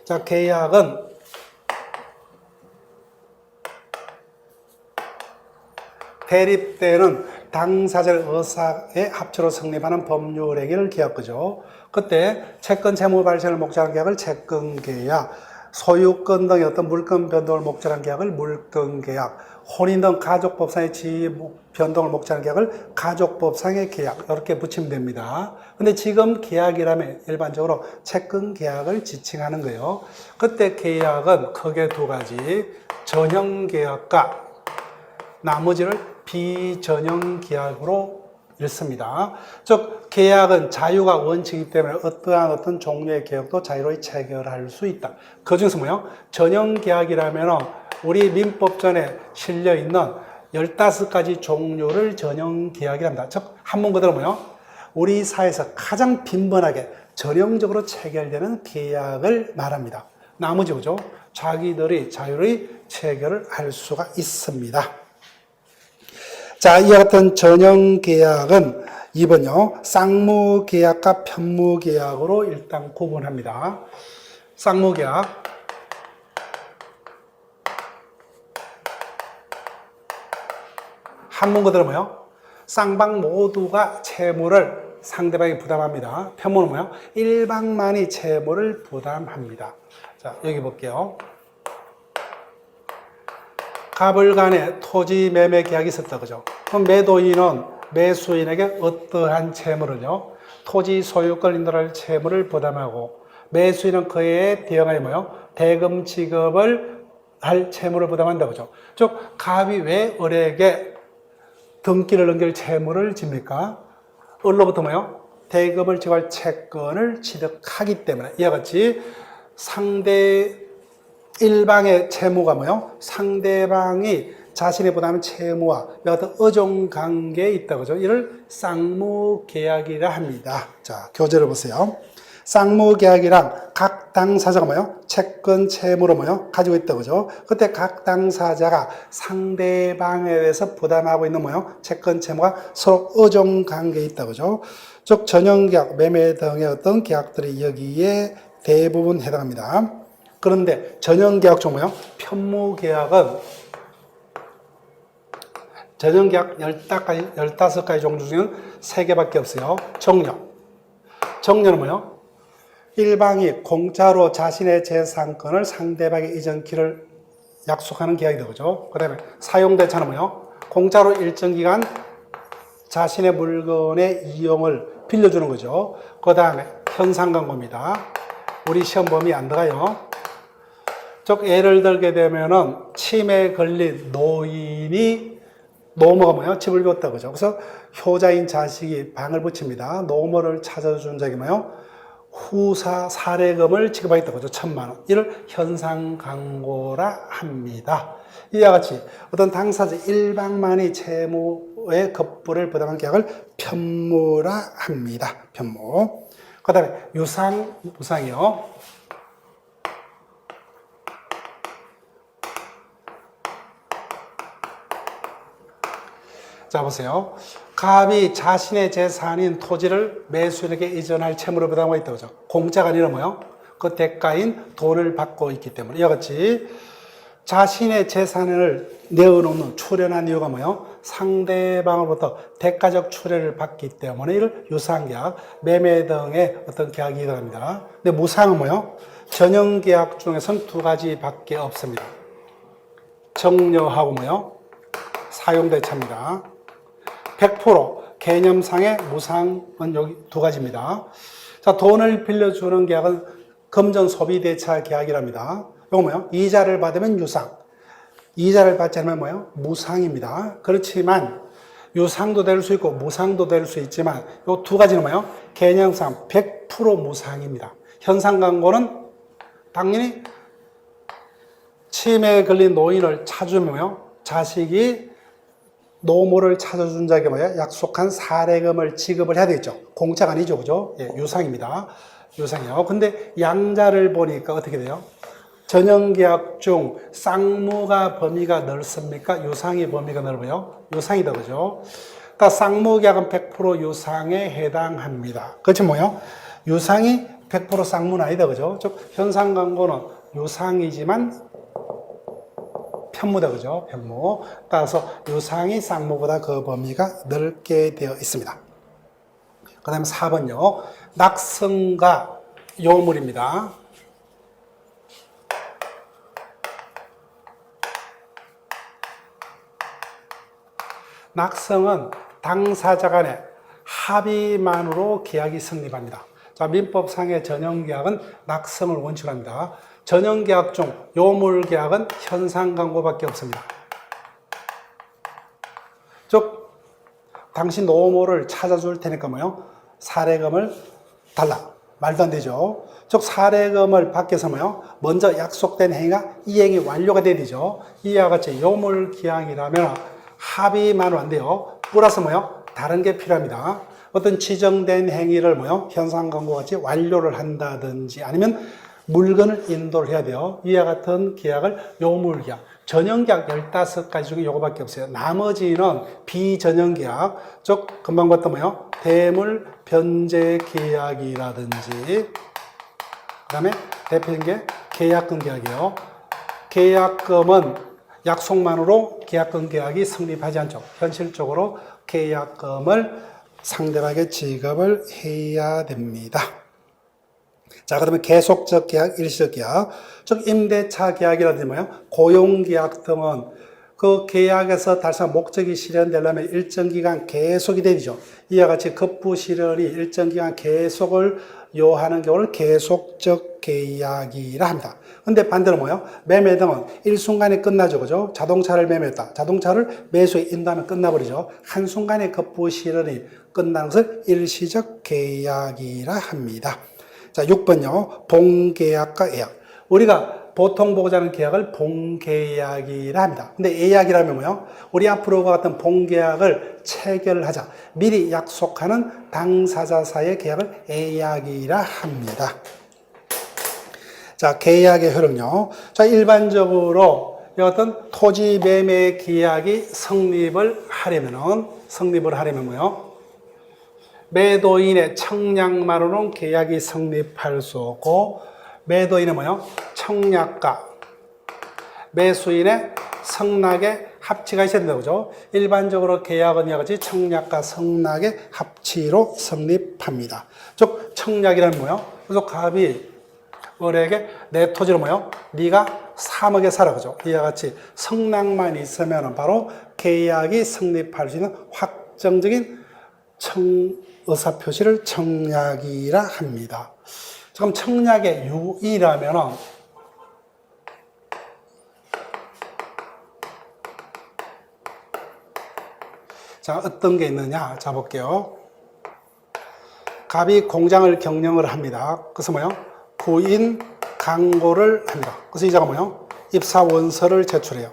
자, 계약은 대립되는 당사자의 의사의 합치로 성립하는 법률 행위를 계약이죠. 그때 채권 채무 발생을 목적으로 한 계약을 채권계약, 소유권 등의 어떤 물권 변동을 목적으로 한 계약을 물권계약, 혼인 등 가족법상의 지위 변동을 목적으로 한 계약을 가족법상의 계약, 이렇게 붙이면 됩니다. 근데 지금 계약이라면 일반적으로 채권계약을 지칭하는 거예요. 그때 계약은 크게 두 가지, 전형계약과 나머지를 비전형 계약으로 읽습니다. 즉, 계약은 자유가 원칙이기 때문에 어떠한 어떤 종류의 계약도 자유로이 체결할 수 있다. 그 중에서 전형 계약이라면 우리 민법전에 실려 있는 15가지 종류를 전형 계약이랍니다. 즉, 한문 그대로 우리 사회에서 가장 빈번하게 전형적으로 체결되는 계약을 말합니다. 나머지 그죠? 자기들이 자유로이 체결을 할 수가 있습니다. 자, 이와 같은 전형 계약은 2번요. 쌍무 계약과 편무 계약으로 일단 구분합니다. 쌍무 계약. 한문 그대로 쌍방 모두가 채무를 상대방이 부담합니다. 편무는 일방만이 채무를 부담합니다. 자, 여기 볼게요. 갑을 간에 토지 매매 계약이 있었다, 그죠? 그럼 매도인은 매수인에게 어떠한 채무를요? 토지 소유권 인도할 채무를 부담하고, 매수인은 그에 대응하여 대금 지급을 할 채무를 부담한다, 그죠? 즉, 갑이 왜 을에게 등기를 넘길 채무를 집니까? 을로부터 대금을 지급할 채권을 취득하기 때문에 이와 같이 일방의 채무가 상대방이 자신이 부담한 채무와 어떤 의존관계에 있다, 그죠? 이를 쌍무계약이라 합니다. 자, 교재를 보세요. 쌍무계약이랑 각 당사자가 채권 채무로 가지고 있다, 그죠? 그때 각 당사자가 상대방에 대해서 부담하고 있는 채권 채무가 서로 의존관계에 있다, 그죠? 즉, 전형계약, 매매 등의 어떤 계약들이 여기에 대부분 해당합니다. 그런데 전형계약 중 편무계약은 전형계약 15가지 종류 중에는 3개밖에 없어요. 정려는 일방이 공짜로 자신의 재산권을 상대방의 이전키를 약속하는 계약이 되죠. 그 다음에 사용대차는 공짜로 일정 기간 자신의 물건의 이용을 빌려주는 거죠. 그 다음에 현상광고입니다. 우리 시험 범위 안 들어가요. 즉, 예를 들게 되면은 치매에 걸린 노모가 집을 비웠다, 그죠? 그래서 효자인 자식이 방을 붙입니다. 노모를 찾아준 적이 후사 사례금을 지급하겠다, 그죠? 1,000만 원. 이를 현상광고라 합니다. 이와 같이 어떤 당사자 일방만이 채무의 겁부를 부담한 계약을 편무라 합니다. 편무. 그 다음에 무상이요. 자, 보세요. 갑이 자신의 재산인 토지를 매수인에게 이전할 채무를 부담하고 있다고 하죠. 공짜가 아니라 그 대가인 돈을 받고 있기 때문에 이와 같이 자신의 재산을 내어놓는 출연한 이유가 뭐예요? 상대방으로부터 대가적 출연을 받기 때문에 이를 유상계약, 매매 등의 어떤 계약이 들어갑니다. 근데 무상은 뭐예요? 전형계약 중에서는 두 가지밖에 없습니다. 정려하고 뭐예요? 사용대차입니다. 100% 개념상의 무상은 여기 두 가지입니다. 자, 돈을 빌려주는 계약은 금전소비대차 계약이랍니다. 이거 뭐예요? 이자를 받으면 유상, 이자를 받지 않으면 뭐예요? 무상입니다. 그렇지만 유상도 될 수 있고 무상도 될 수 있지만 이 두 가지는 뭐예요? 개념상 100% 무상입니다. 현상광고는 당연히 치매에 걸린 노인을 찾으면 뭐예요? 자식이 노모를 찾아준 자에게 뭐예요? 약속한 사례금을 지급을 해야 되겠죠. 공짜가 아니죠, 그죠? 예, 유상입니다. 유상이요. 근데 양자를 보니까 어떻게 돼요? 전형계약 중 쌍무가 범위가 넓습니까? 유상이 범위가 넓어요? 유상이다, 그죠? 그러니까 쌍무계약은 100% 유상에 해당합니다. 그렇지 뭐요? 유상이 100% 쌍무는 아니다, 그죠? 즉 현상광고는 유상이지만 편무다, 그죠? 편무. 따라서 유상이 쌍무보다 그 범위가 넓게 되어 있습니다. 그 다음에 4번요. 낙성과 요물입니다. 낙성은 당사자 간의 합의만으로 계약이 성립합니다. 자, 민법상의 전형계약은 낙성을 원칙으로 합니다. 전형계약 중 요물계약은 현상광고밖에 없습니다. 즉, 당신 노모를 찾아줄 테니까 뭐요? 사례금을 달라. 말도 안 되죠. 즉, 사례금을 받기 위해서 뭐요? 먼저 약속된 행위가 이행이 완료가 돼야 되죠. 이와 같이 요물계약이라면 합의만으로 안 돼요. 플러스 뭐요? 다른 게 필요합니다. 어떤 지정된 행위를 뭐요? 현상광고와 같이 완료를 한다든지 아니면 물건을 인도를 해야 돼요. 이와 같은 계약을 요물계약, 전형계약 15가지 중에 요거밖에 없어요. 나머지는 비전형계약, 즉 금방 봤던 뭐요? 대물 변제계약이라든지 그 다음에 대표적인 게 계약금 계약이에요. 계약금은 약속만으로 계약금 계약이 성립하지 않죠. 현실적으로 계약금을 상대방에게 지급을 해야 됩니다. 자, 그러면 계속적 계약, 일시적 계약, 즉 임대차 계약이라든지 뭐예요? 고용계약 등은 그 계약에서 달성한 목적이 실현되려면 일정 기간 계속이 되죠. 이와 같이 급부 실현이 일정 기간 계속을 요하는 경우를 계속적 계약이라 합니다. 근데 반대로 뭐예요? 매매 등은 일순간에 끝나죠, 그죠? 자동차를 매매했다. 자동차를 매수에 인도하면 끝나버리죠. 한순간에 급부 실현이 끝나는 것을 일시적 계약이라 합니다. 자, 6번요. 본계약과 예약. 우리가 보통 보고자 하는 계약을 본계약이라 합니다. 근데 예약이라면 뭐요? 우리 앞으로와 같은 본계약을 체결하자. 미리 약속하는 당사자 사이의 계약을 예약이라 합니다. 자, 계약의 효력요. 자, 일반적으로 어떤 토지 매매 계약이 성립을 하려면 뭐요? 매도인의 청약만으로는 계약이 성립할 수 없고, 매도인은 뭐요? 청약과 매수인의 성낙의 합치가 있어야 된다고 그죠? 일반적으로 계약은 이와 같이 청약과 성낙의 합치로 성립합니다. 즉, 청약이라는 뭐요? 그래서 갑이 을에게 내 토지를 뭐요? 네가 3억에 사라 그죠? 이와 같이 성낙만 있으면 바로 계약이 성립할 수 있는 확정적인 의사표시를 청약이라 합니다. 지금 청약의 유의라면은 자, 어떤 게 있느냐? 자, 볼게요. 갑이 공장을 경영을 합니다. 그래서 뭐요? 구인 강고를 합니다. 그래서 이자가 뭐요? 입사 원서를 제출해요.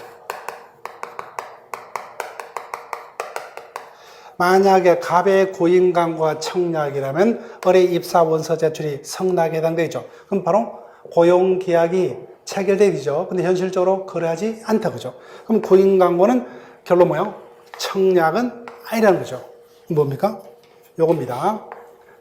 만약에 갑의 구인 강고가 청약이라면 을의 입사 원서 제출이 성낙에 해당되죠. 그럼 바로 고용 계약이 체결되죠. 근데 현실적으로 그러하지 않다 그죠. 그럼 구인 강고는 결론 뭐요? 청약은 아니라는 거죠. 뭡니까? 요겁니다.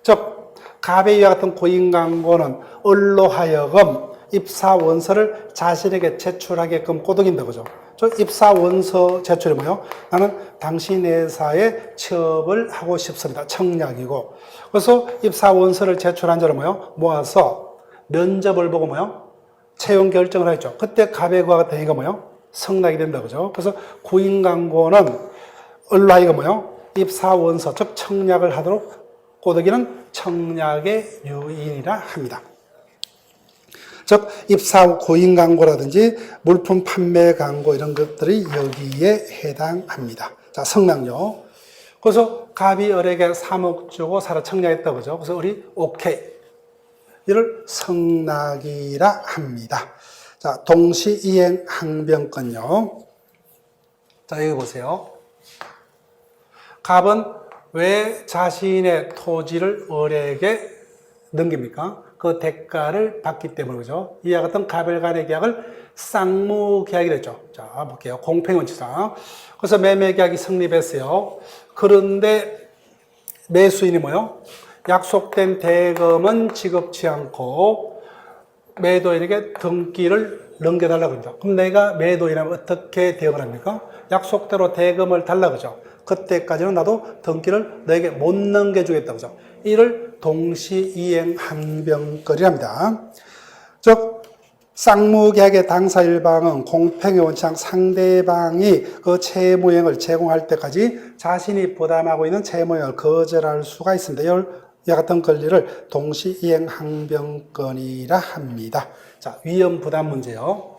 즉 갑에 이와 같은 구인 강고는 을로 하여금 입사 원서를 자신에게 제출하게끔 꼬드긴다, 그죠? 저 입사 원서 제출이 뭐요? 나는 당신 회사에 취업을 하고 싶습니다. 청약이고. 그래서 입사 원서를 제출한 자를 뭐요? 모아서 면접을 보고 뭐요? 채용 결정을 하죠. 그때 갑의구가 되니까 뭐요? 성락이 된다, 그죠? 그래서 구인광고는 을라이가 뭐요? 입사 원서, 즉 청약을 하도록 꼬드기는 청약의 유인이라 합니다. 즉 입사 고인 광고라든지 물품 판매 광고 이런 것들이 여기에 해당합니다. 자, 성락요. 그래서 갑이 을에게 3억 주고 사러 청약했다, 그죠? 그래서 을이 오케이. 이를 성락이라 합니다. 자, 동시이행 항변권요. 자, 여기 보세요. 갑은 왜 자신의 토지를 을에게 넘깁니까? 그 대가를 받기 때문에, 그죠? 이와 같은 갑을 간의 계약을 쌍무계약이라 했죠. 자, 볼게요. 공평원칙상. 그래서 매매계약이 성립했어요. 그런데 매수인이 뭐요? 약속된 대금은 지급치 않고 매도인에게 등기를 넘겨달라고 합니다. 그럼 내가 매도인이라면 어떻게 대응을 합니까? 약속대로 대금을 달라, 그죠? 그때까지는 나도 등기를 너에게 못 넘겨주겠다, 그죠? 이를 동시이행 항변권이랍니다. 즉 쌍무계약의 당사 일방은 공평의 원칙상 상대방이 그 채무행을 제공할 때까지 자신이 부담하고 있는 채무행을 거절할 수가 있습니다. 이와 같은 권리를 동시이행 항변권이라 합니다. 자, 위험 부담 문제요.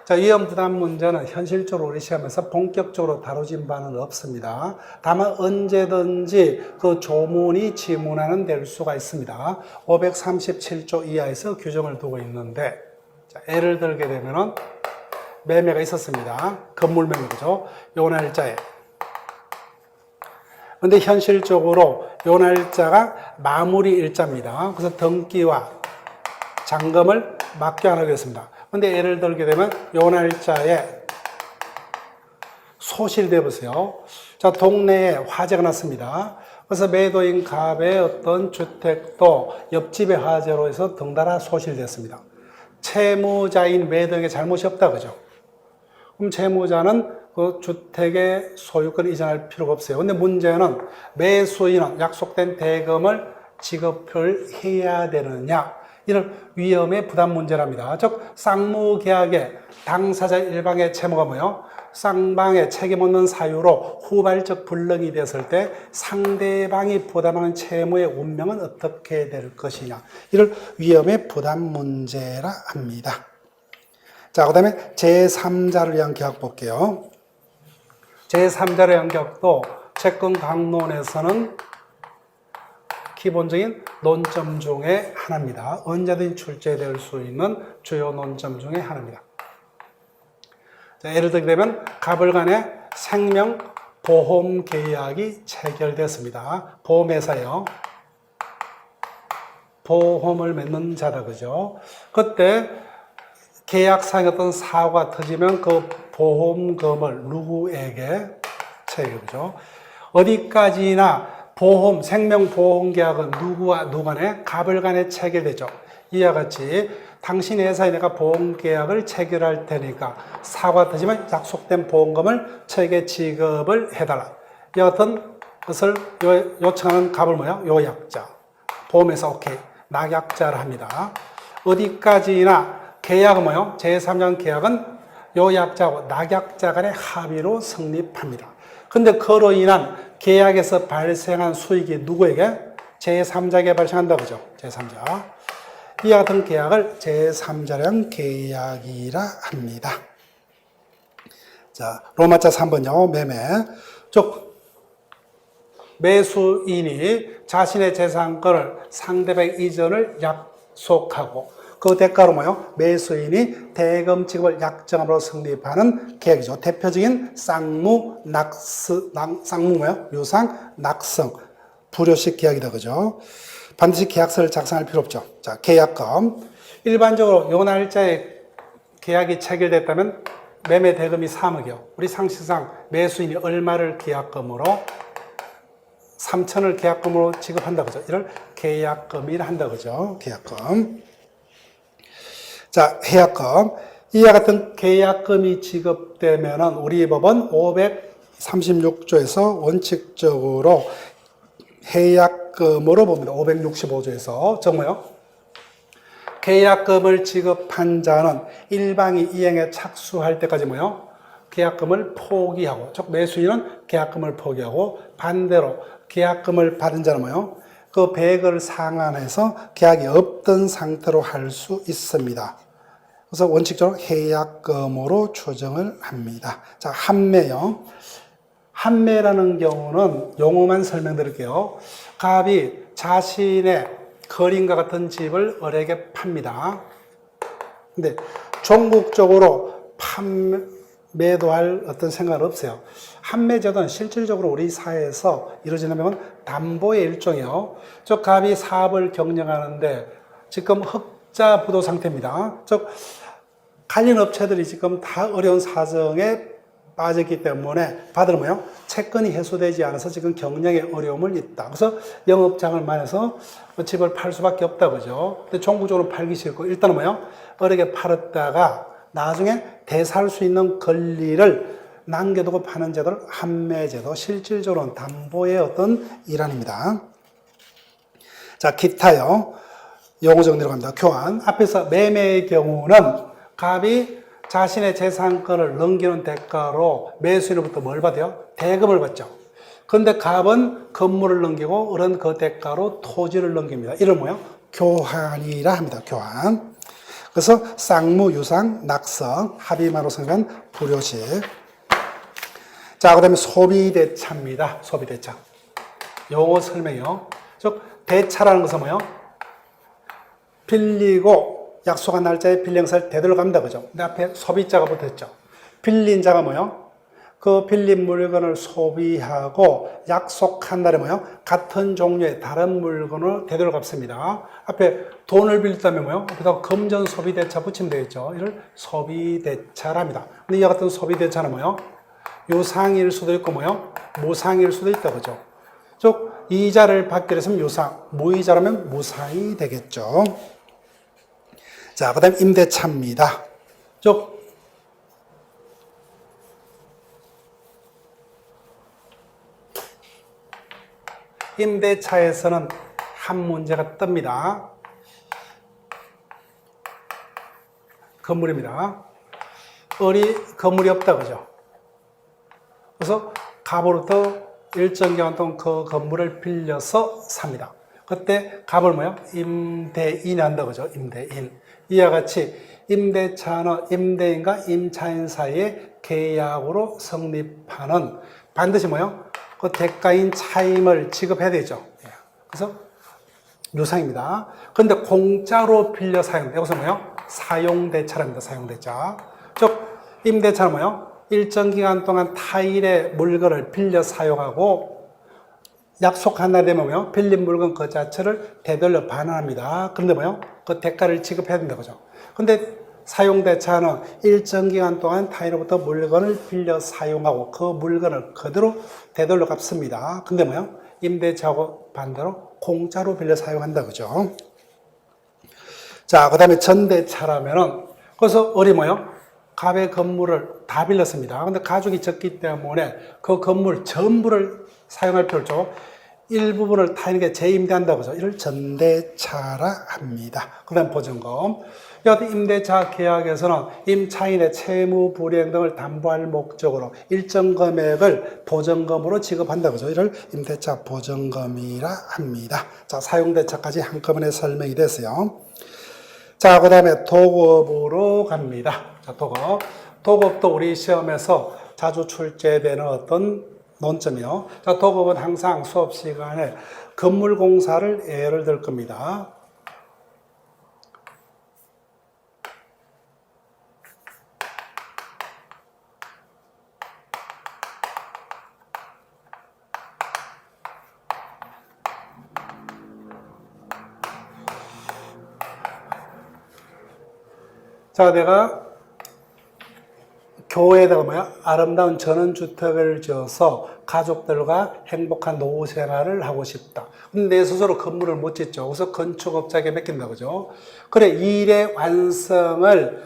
자, 위험 부담 문제는 현실적으로 우리 시험에서 본격적으로 다루진 바는 없습니다. 다만 언제든지 그 조문이 지문화는 될 수가 있습니다. 537조 이하에서 규정을 두고 있는데, 자, 예를 들게 되면은 매매가 있었습니다. 건물 매매죠. 요 날짜에. 근데 현실적으로 요 날짜가 마무리 일자입니다. 그래서 등기와 잔금을 맞게 안 하겠습니다. 근데 예를 들게 되면 요 날짜에 소실돼 보세요. 자, 동네에 화재가 났습니다. 그래서 매도인 갑의 어떤 주택도 옆집의 화재로 해서 덩달아 소실됐습니다. 채무자인 매도인에게 잘못이 없다, 그죠? 그럼 채무자는 그 주택의 소유권을 이전할 필요가 없어요. 근데 문제는 매수인은 약속된 대금을 지급을 해야 되느냐? 이는 위험의 부담 문제랍니다. 즉 쌍무계약의 당사자 일방의 채무가 뭐예요? 쌍방의 책임 없는 사유로 후발적 불능이 됐을 때 상대방이 부담하는 채무의 운명은 어떻게 될 것이냐. 이를 위험의 부담 문제라 합니다. 자, 그 다음에 제3자를 위한 계약 볼게요. 제3자를 위한 계약도 채권 강론에서는 기본적인 논점 중에 하나입니다. 언제든 출제될 수 있는 주요 논점 중에 하나입니다. 자, 예를 들면 갑을 간의 생명보험 계약이 체결됐습니다. 보험회사요. 보험을 맺는 자다, 그죠? 그때 계약상에 어떤 사고가 터지면 그 보험금을 누구에게 체결하죠? 어디까지나 보험, 생명보험계약은 누구와 누구 간에? 갑을 간에 체결되죠. 이와 같이 당신 회사에 내가 보험계약을 체결할 테니까 사고가 터지면 약속된 보험금을 체계 지급을 해달라. 이와 같은 것을 요청하는 갑을 뭐야? 요약자. 보험회사 오케이. 낙약자를 합니다. 어디까지나 계약은 뭐요? 제3장 계약은 요약자하고 낙약자 간의 합의로 성립합니다. 근데 그로 인한 계약에서 발생한 수익이 누구에게? 제3자에게 발생한다, 그죠? 제3자. 이와 같은 계약을 제3자량 계약이라 합니다. 자, 로마자 3번요. 매매. 즉, 매수인이 자신의 재산권을 상대방 이전을 약속하고 그 대가로 뭐요? 매수인이 대금 지급을 약정함으로 성립하는 계약이죠. 대표적인 쌍무, 쌍무 뭐요? 유상, 낙성, 불효식 계약이다, 그죠? 반드시 계약서를 작성할 필요 없죠. 자, 계약금. 일반적으로 요 날짜에 계약이 체결됐다면 매매 대금이 3억이요. 우리 상식상 매수인이 얼마를 계약금으로 3천을 계약금으로 지급한다 그죠? 이를 계약금이라 한다 그죠? 계약금. 자, 계약금. 이와 같은 계약금이 지급되면은 우리 법은 536조에서 원칙적으로 해약금으로 봅니다. 565조에서. 정말요? 계약금을 지급한 자는 일방이 이행에 착수할 때까지 뭐요? 계약금을 포기하고, 즉 매수인은 계약금을 포기하고, 반대로 계약금을 받은 자는 뭐요? 그 배액을 상환해서 계약이 없던 상태로 할 수 있습니다. 그래서 원칙적으로 해약금으로 추정을 합니다. 자, 환매요. 환매라는 경우는 용어만 설명드릴게요. 갑이 자신의 거린과 같은 집을 을에게 팝니다. 근데 종국적으로 매도할 어떤 생각은 없어요. 환매제도는 실질적으로 우리 사회에서 이루어지는 담보의 일종이에요. 즉 갑이 사업을 경영하는데 지금 흑자 부도 상태입니다. 즉 관련 업체들이 지금 다 어려운 사정에 빠졌기 때문에 받을 뭐요? 채권이 해소되지 않아서 지금 경영에 어려움을 있다. 그래서 영업장을 마련해서 집을 팔 수밖에 없다 그죠. 근데 종국적으로 팔기 싫고 일단은 뭐요? 어렵게 팔았다가 나중에 대사할 수 있는 권리를 남겨두고 파는 제도를 환매제도, 실질적으로는 담보의 어떤 일환입니다. 자, 기타요. 용어 정리로 갑니다. 교환. 앞에서 매매의 경우는 갑이 자신의 재산권을 넘기는 대가로 매수인으로부터 뭘 받아요? 대금을 받죠. 그런데 갑은 건물을 넘기고 을은 그 대가로 토지를 넘깁니다. 이를 뭐예요? 교환이라 합니다. 교환. 그래서 쌍무, 유상, 낙성, 합의만으로 생각한 불효식. 자, 그 다음에 소비대차입니다. 소비대차. 용어 설명이요. 즉, 대차라는 것은 뭐예요? 빌리고 약속한 날짜에 빌링사를 되돌려 갑니다. 그죠? 근데 앞에 소비자가 붙었죠. 빌린 자가 뭐요? 그 빌린 물건을 소비하고 약속한 날에 뭐요? 같은 종류의 다른 물건을 되돌려 갚습니다. 앞에 돈을 빌렸다면 뭐요? 앞에다 금전 소비대차 붙이면 되겠죠. 이를 소비대차랍니다. 근데 이와 같은 소비대차는 뭐요? 유상일 수도 있고 뭐요? 무상일 수도 있다. 그죠? 즉, 이자를 받게 됐으면 유상, 무이자라면 무상이 되겠죠. 자, 그 다음에 임대차입니다. 즉, 임대차에서는 한 문제가 뜹니다. 건물입니다. 을이 건물이 없다, 그죠? 그래서 갑으로부터 일정 기간 동안 그 건물을 빌려서 삽니다. 그때 갑을 뭐요? 임대인이 한다, 그죠? 임대인. 이와 같이 임대차는 임대인과 임차인 사이의 계약으로 성립하는 반드시 뭐요? 그 대가인 차임을 지급해야 되죠. 그래서 유상입니다. 그런데 공짜로 빌려 사용, 여기서 뭐요? 사용대차랍니다. 사용대차. 즉, 임대차는 뭐요? 일정 기간 동안 타인의 물건을 빌려 사용하고 약속한 날 되면 뭐요? 빌린 물건 그 자체를 되돌려 반환합니다. 그런데 뭐요? 그 대가를 지급해야 된다 그죠? 근데 사용대차는 일정 기간 동안 타인으로부터 물건을 빌려 사용하고 그 물건을 그대로 되돌려 갚습니다. 근데 뭐요? 임대차하고 반대로 공짜로 빌려 사용한다 그죠? 자, 그 다음에 전대차라면은 그래서 을이 뭐요? 갑의 건물을 다 빌렸습니다. 근데 가족이 적기 때문에 그 건물 전부를 사용할 필요 없죠. 일부분을 타인에게 재임대한다고 해서 이를 전대차라 합니다. 그 다음 보증금. 여하튼 임대차 계약에서는 임차인의 채무 불이행 등을 담보할 목적으로 일정 금액을 보증금으로 지급한다고 해서 이를 임대차 보증금이라 합니다. 자, 사용대차까지 한꺼번에 설명이 됐어요. 자, 그 다음에 도급으로 갑니다. 자, 도급. 도급도 우리 시험에서 자주 출제되는 어떤 논점이요. 자, 도급은 항상 수업 시간에 건물 공사를 예를 들 겁니다. 자, 내가 교회에다가 뭐야? 아름다운 전원주택을 지어서 가족들과 행복한 노후 생활을 하고 싶다. 근데 내 스스로 건물을 못 짓죠. 그래서 건축업자에게 맡긴다, 그죠? 그래, 이 일의 완성을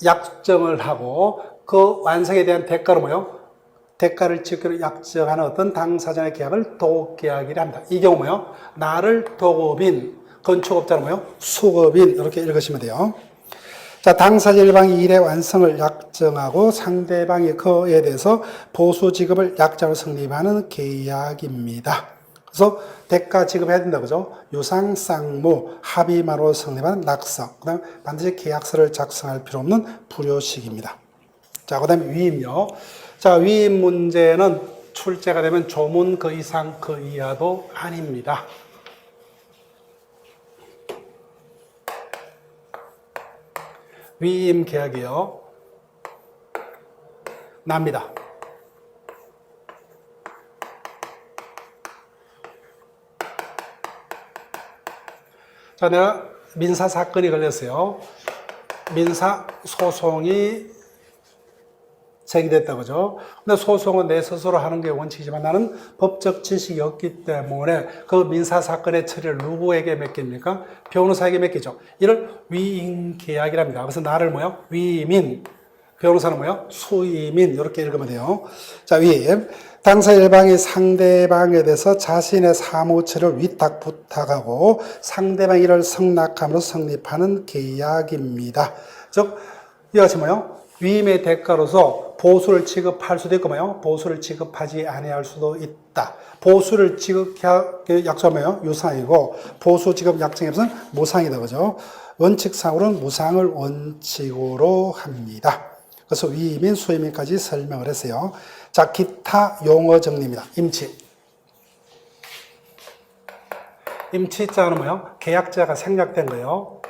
약정을 하고 그 완성에 대한 대가로 뭐요? 대가를 지키기로 약정하는 어떤 당사자의 계약을 도급계약이라 합니다. 이 경우 뭐요? 나를 도급인, 건축업자는 뭐요? 수급인, 이렇게 읽으시면 돼요. 자, 당사자 일방이 일의 완성을 약정하고 상대방이 그에 대해서 보수 지급을 약정을 성립하는 계약입니다. 그래서 대가 지급해야 된다, 그죠? 유상, 쌍무, 합의만으로 성립하는 낙서. 그 다음 반드시 계약서를 작성할 필요 없는 불효식입니다. 자, 그 다음에 위임요. 자, 위임 문제는 출제가 되면 조문 그 이상 그 이하도 아닙니다. 위임 계약이요. 납니다. 자, 내가 민사 사건이 걸렸어요. 민사 소송이 제기됐다, 그죠? 근데 소송은 내 스스로 하는 게 원칙이지만 나는 법적 지식이 없기 때문에 그 민사 사건의 처리를 누구에게 맡깁니까? 변호사에게 맡기죠. 이를 위임 계약이랍니다. 그래서 나를 뭐요? 위임인, 변호사는 뭐요? 수임인, 이렇게 읽으면 돼요. 자, 위임. 당사 일방이 상대방에 대해서 자신의 사무 처리를 위탁 부탁하고 상대방이 이를 승낙함으로 성립하는 계약입니다. 즉, 이것이 뭐요? 위임의 대가로서 보수를 지급할 수도 있고 뭐요? 보수를 지급하지 아니할 수도 있다. 보수를 약정하면 유상이고 보수 지급 약정에 없으면 무상이다, 그죠? 원칙상으로는 무상을 원칙으로 합니다. 그래서 위임인, 수임인까지 설명을 했어요. 자, 기타 용어 정리입니다. 임치. 임치자는 뭐요? 계약자가 생략된 거예요.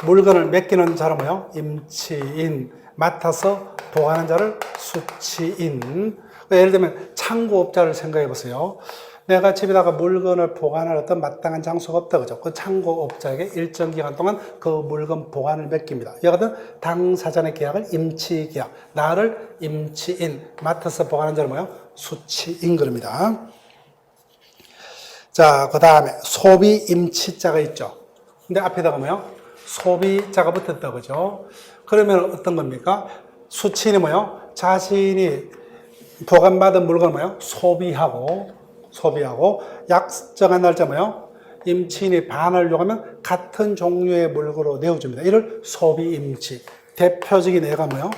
물건을 맡기는 자는 뭐요? 임치인. 맡아서 보관하는 자를 수치인. 예를 들면 창고업자를 생각해 보세요. 내가 집에다가 물건을 보관할 어떤 마땅한 장소가 없다, 그죠? 그 창고업자에게 일정 기간 동안 그 물건 보관을 맡깁니다. 이와 같은 당사자의 계약을 임치계약. 나를 임치인, 맡아서 보관하는 자를 뭐요? 수치인 그럽니다. 자, 그 다음에 소비 임치자가 있죠. 근데 앞에다가 뭐요? 소비자가 붙었다, 그죠? 그러면 어떤 겁니까? 수치인이 뭐요? 자신이 보관받은 물건을 뭐요? 소비하고 약정한 날짜 뭐요? 임치인이 반을 요구하면 같은 종류의 물건으로 내어줍니다. 이를 소비임치. 대표적인 예가 뭐요?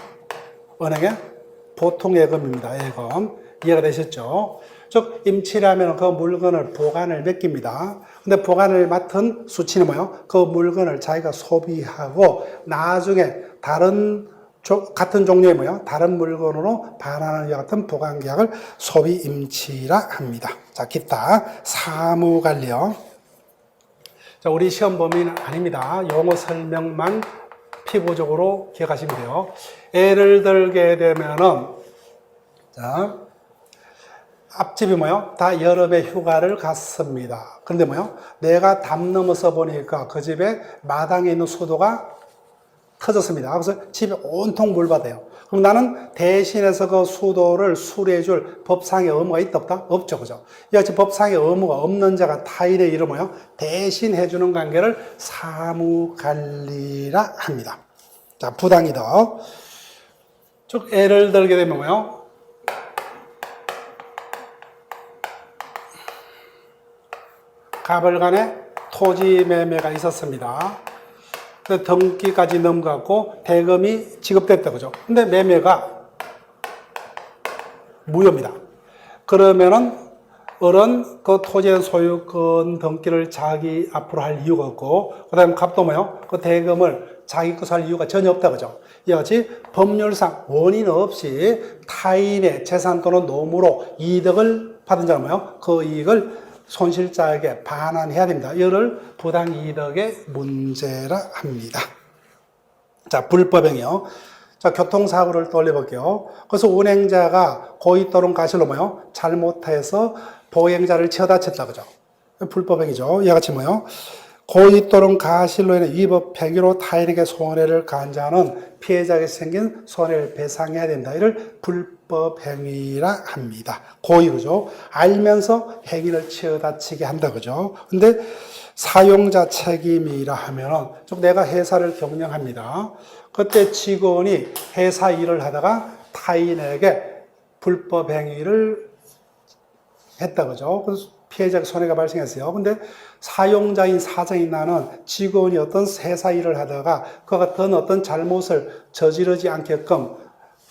은행의 보통 예금입니다. 예금. 이해가 되셨죠? 즉 임치라면 그 물건을 보관을 맡깁니다. 근데 보관을 맡은 수치는 뭐요? 그 물건을 자기가 소비하고 나중에 같은 종류의 뭐요? 다른 물건으로 반환하는 이와 같은 보관 계약을 소비 임치라 합니다. 자, 기타 사무관리요. 자, 우리 시험 범위는 아닙니다. 용어 설명만 피부적으로 기억하시면 돼요. 예를 들게 되면은 자, 앞집이 뭐요? 다 여름에 휴가를 갔습니다. 그런데 뭐요? 내가 담 넘어서 보니까 그 집에 마당에 있는 수도가 터졌습니다. 그래서 집에 온통 물 받아요. 그럼 나는 대신해서 그 수도를 수리해줄 법상의 의무가 있다 없다? 없죠, 그죠? 이같이 법상의 의무가 없는 자가 타인의 일을 뭐요? 대신해주는 관계를 사무관리라 합니다. 자, 부당이득. 즉, 예를 들게 되면 뭐요? 가벌간에 토지 매매가 있었습니다. 등기까지 넘어갔고 대금이 지급됐다, 그죠? 근데 매매가 무효입니다. 그러면은 을은 그 토지의 소유권 등기를 자기 앞으로 할 이유가 없고, 그 다음에 값도 뭐요? 그 대금을 자기 것으로 할 이유가 전혀 없다, 그죠? 이와 같이 법률상 원인 없이 타인의 재산 또는 노무로 이득을 받은 자는 뭐요? 그 이익을 손실자에게 반환해야 됩니다. 이를 부당이득의 문제라 합니다. 자, 불법행위요. 자, 교통사고를 떠올려볼게요. 그래서 운행자가 고의 또는 과실로 뭐요? 잘못해서 보행자를 치어 다쳤다, 그죠? 불법행위죠. 이와 같이 뭐요? 고의 또는 가실로 인해 위법 행위로 타인에게 손해를 간자하는 피해자에게 생긴 손해를 배상해야 된다. 이를 불법 행위라 합니다. 고의, 그죠? 알면서 행위를 치어다치게 한다, 그죠? 근데 사용자 책임이라 하면은, 즉 내가 회사를 경영합니다. 그때 직원이 회사 일을 하다가 타인에게 불법 행위를 했다, 그죠? 그래서 피해자가 손해가 발생했어요. 근데 사용자인 사장이 나는 직원이 어떤 회사 일을 하다가 그 같은 어떤 잘못을 저지르지 않게끔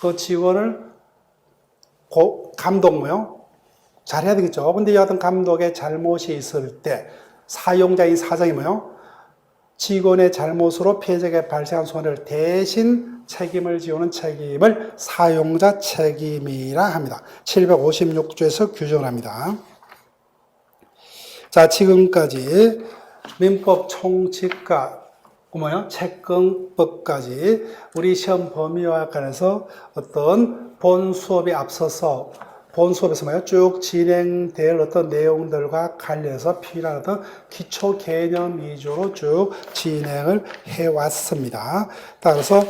그 직원을 감독 잘해야 되겠죠. 근데 여하튼 감독의 잘못이 있을 때 사용자인 사장이 직원의 잘못으로 피해자에게 발생한 손해를 대신 책임을 지우는 책임을 사용자 책임이라 합니다. 756조에서 규정을 합니다. 자, 지금까지 민법 총칙과 채권법까지 우리 시험 범위와 관해서 어떤 본 수업에 앞서서 본 수업에서 쭉 진행될 어떤 내용들과 관련해서 필요한 어떤 기초 개념 위주로 쭉 진행을 해왔습니다. 따라서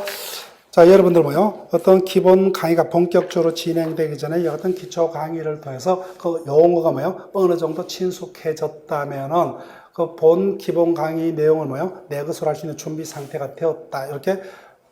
자, 여러분들 어떤 기본 강의가 본격적으로 진행되기 전에 어떤 기초 강의를 통해서 그 용어가 어느 정도 친숙해졌다면은 그 본 기본 강의 내용을 내 것으로 할 수 있는 준비 상태가 되었다. 이렇게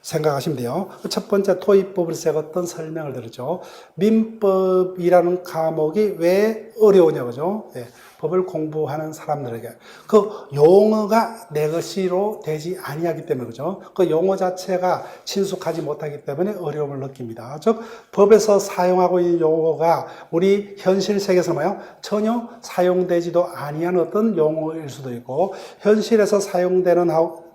생각하시면 돼요. 첫 번째 토익법을 제가 어떤 설명을 드렸죠. 민법이라는 과목이 왜 어려우냐, 그죠? 예, 법을 공부하는 사람들에게 그 용어가 내 것이로 되지 아니하기 때문에, 그죠? 그 용어 자체가 친숙하지 못하기 때문에 어려움을 느낍니다. 즉 법에서 사용하고 있는 용어가 우리 현실 세계에서 전혀 사용되지도 아니하는 어떤 용어일 수도 있고, 현실에서 사용되는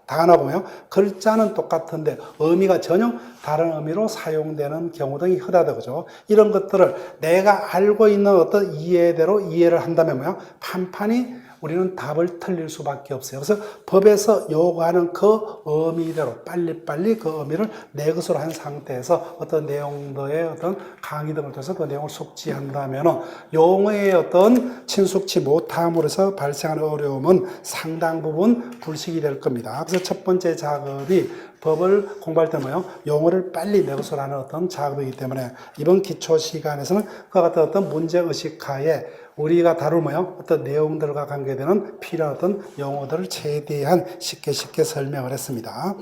단어가 글자는 똑같은데 의미가 전혀 다른 의미로 사용되는 경우 등이 흔하다, 그죠? 이런 것들을 내가 알고 있는 어떤 이해대로 이해를 한다면 판판이 우리는 답을 틀릴 수밖에 없어요. 그래서 법에서 요구하는 그 의미대로 빨리빨리 그 의미를 내 것으로 한 상태에서 어떤 내용들의 어떤 강의 등을 통해서 그 내용을 숙지한다면 용어의 어떤 친숙치 못함으로 해서 발생하는 어려움은 상당 부분 불식이 될 겁니다. 그래서 첫 번째 작업이 법을 공부할 때 용어를 빨리 내 것으로 하는 어떤 작업이기 때문에 이번 기초 시간에서는 그와 같은 어떤 문제의식하에 우리가 다룰 어떤 내용들과 관계되는 필요한 어떤 용어들을 최대한 쉽게 설명을 했습니다.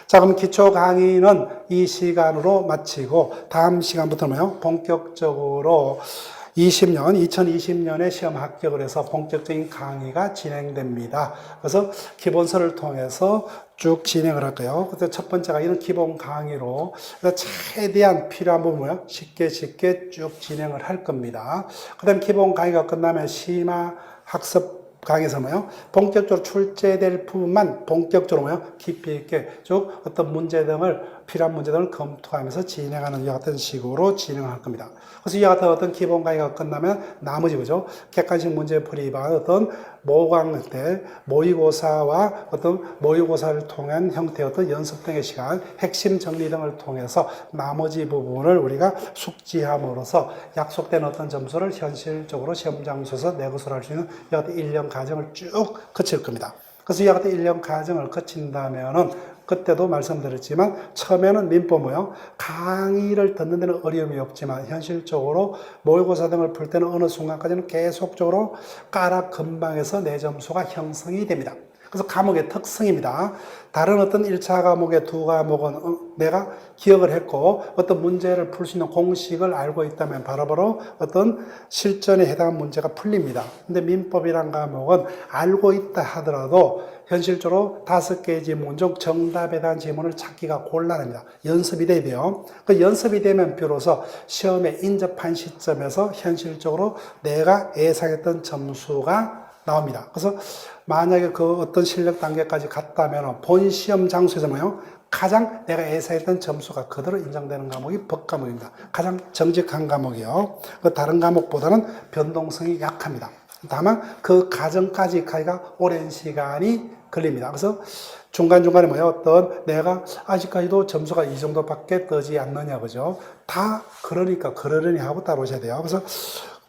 자, 그럼 기초 강의는 이 시간으로 마치고 다음 시간부터는 본격적으로 2020년에 시험 합격을 해서 본격적인 강의가 진행됩니다. 그래서 기본서를 통해서 쭉 진행을 할 거예요. 그래서 첫 번째 강의는 기본 강의로 최대한 필요한 부분을 쉽게 쭉 진행을 할 겁니다. 그 다음에 기본 강의가 끝나면 심화 학습 강의에서 본격적으로 출제될 부분만 본격적으로 깊이 있게 쭉 어떤 문제 등을 필요한 문제 등을 검토하면서 진행하는 이와 같은 식으로 진행할 겁니다. 그래서 이와 같은 어떤 기본 강의가 끝나면 나머지, 그죠? 객관식 문제풀이와 어떤 모강 때 모의고사와 어떤 모의고사를 통한 형태의 어떤 연습 등의 시간, 핵심 정리 등을 통해서 나머지 부분을 우리가 숙지함으로써 약속된 어떤 점수를 현실적으로 시험 장소에서 내 것으로 할 수 있는 이와 같은 1년 과정을 쭉 거칠 겁니다. 그래서 이와 같은 1년 과정을 거친다면은 그때도 말씀드렸지만 처음에는 민법 강의를 듣는 데는 어려움이 없지만 현실적으로 모의고사 등을 풀 때는 어느 순간까지는 계속적으로 까락 근방에서 내 점수가 형성이 됩니다. 그래서 과목의 특성입니다. 다른 어떤 1차 과목의 두 과목은 내가 기억을 했고 어떤 문제를 풀 수 있는 공식을 알고 있다면 바로바로 어떤 실전에 해당한 문제가 풀립니다. 근데 민법이란 과목은 알고 있다 하더라도 현실적으로 5개의 지문 중 정답에 대한 지문을 찾기가 곤란합니다. 연습이 돼야 돼요. 그 연습이 되면 비로소 시험에 인접한 시점에서 현실적으로 내가 예상했던 점수가 나옵니다. 그래서 만약에 그 어떤 실력 단계까지 갔다면 본 시험 장소에서 가장 내가 예상했던 점수가 그대로 인정되는 과목이 법 과목입니다. 가장 정직한 과목이요. 그 다른 과목보다는 변동성이 약합니다. 다만 그 과정까지 가기가 오랜 시간이 걸립니다. 그래서 중간중간에 어떤 내가 아직까지도 점수가 이 정도밖에 뜨지 않느냐, 그죠? 다 그러니까 그러려니 하고 따라오셔야 돼요. 그래서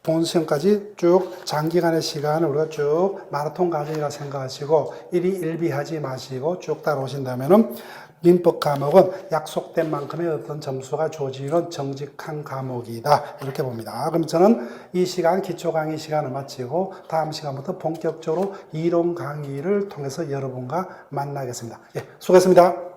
본시험까지 쭉 장기간의 시간을 우리가 쭉 마라톤 과정이라 생각하시고 일희일비하지 마시고 쭉 따라오신다면은 민법 과목은 약속된 만큼의 어떤 점수가 주어지는 정직한 과목이다. 이렇게 봅니다. 그럼 저는 이 시간, 기초 강의 시간을 마치고 다음 시간부터 본격적으로 이론 강의를 통해서 여러분과 만나겠습니다. 예, 수고했습니다.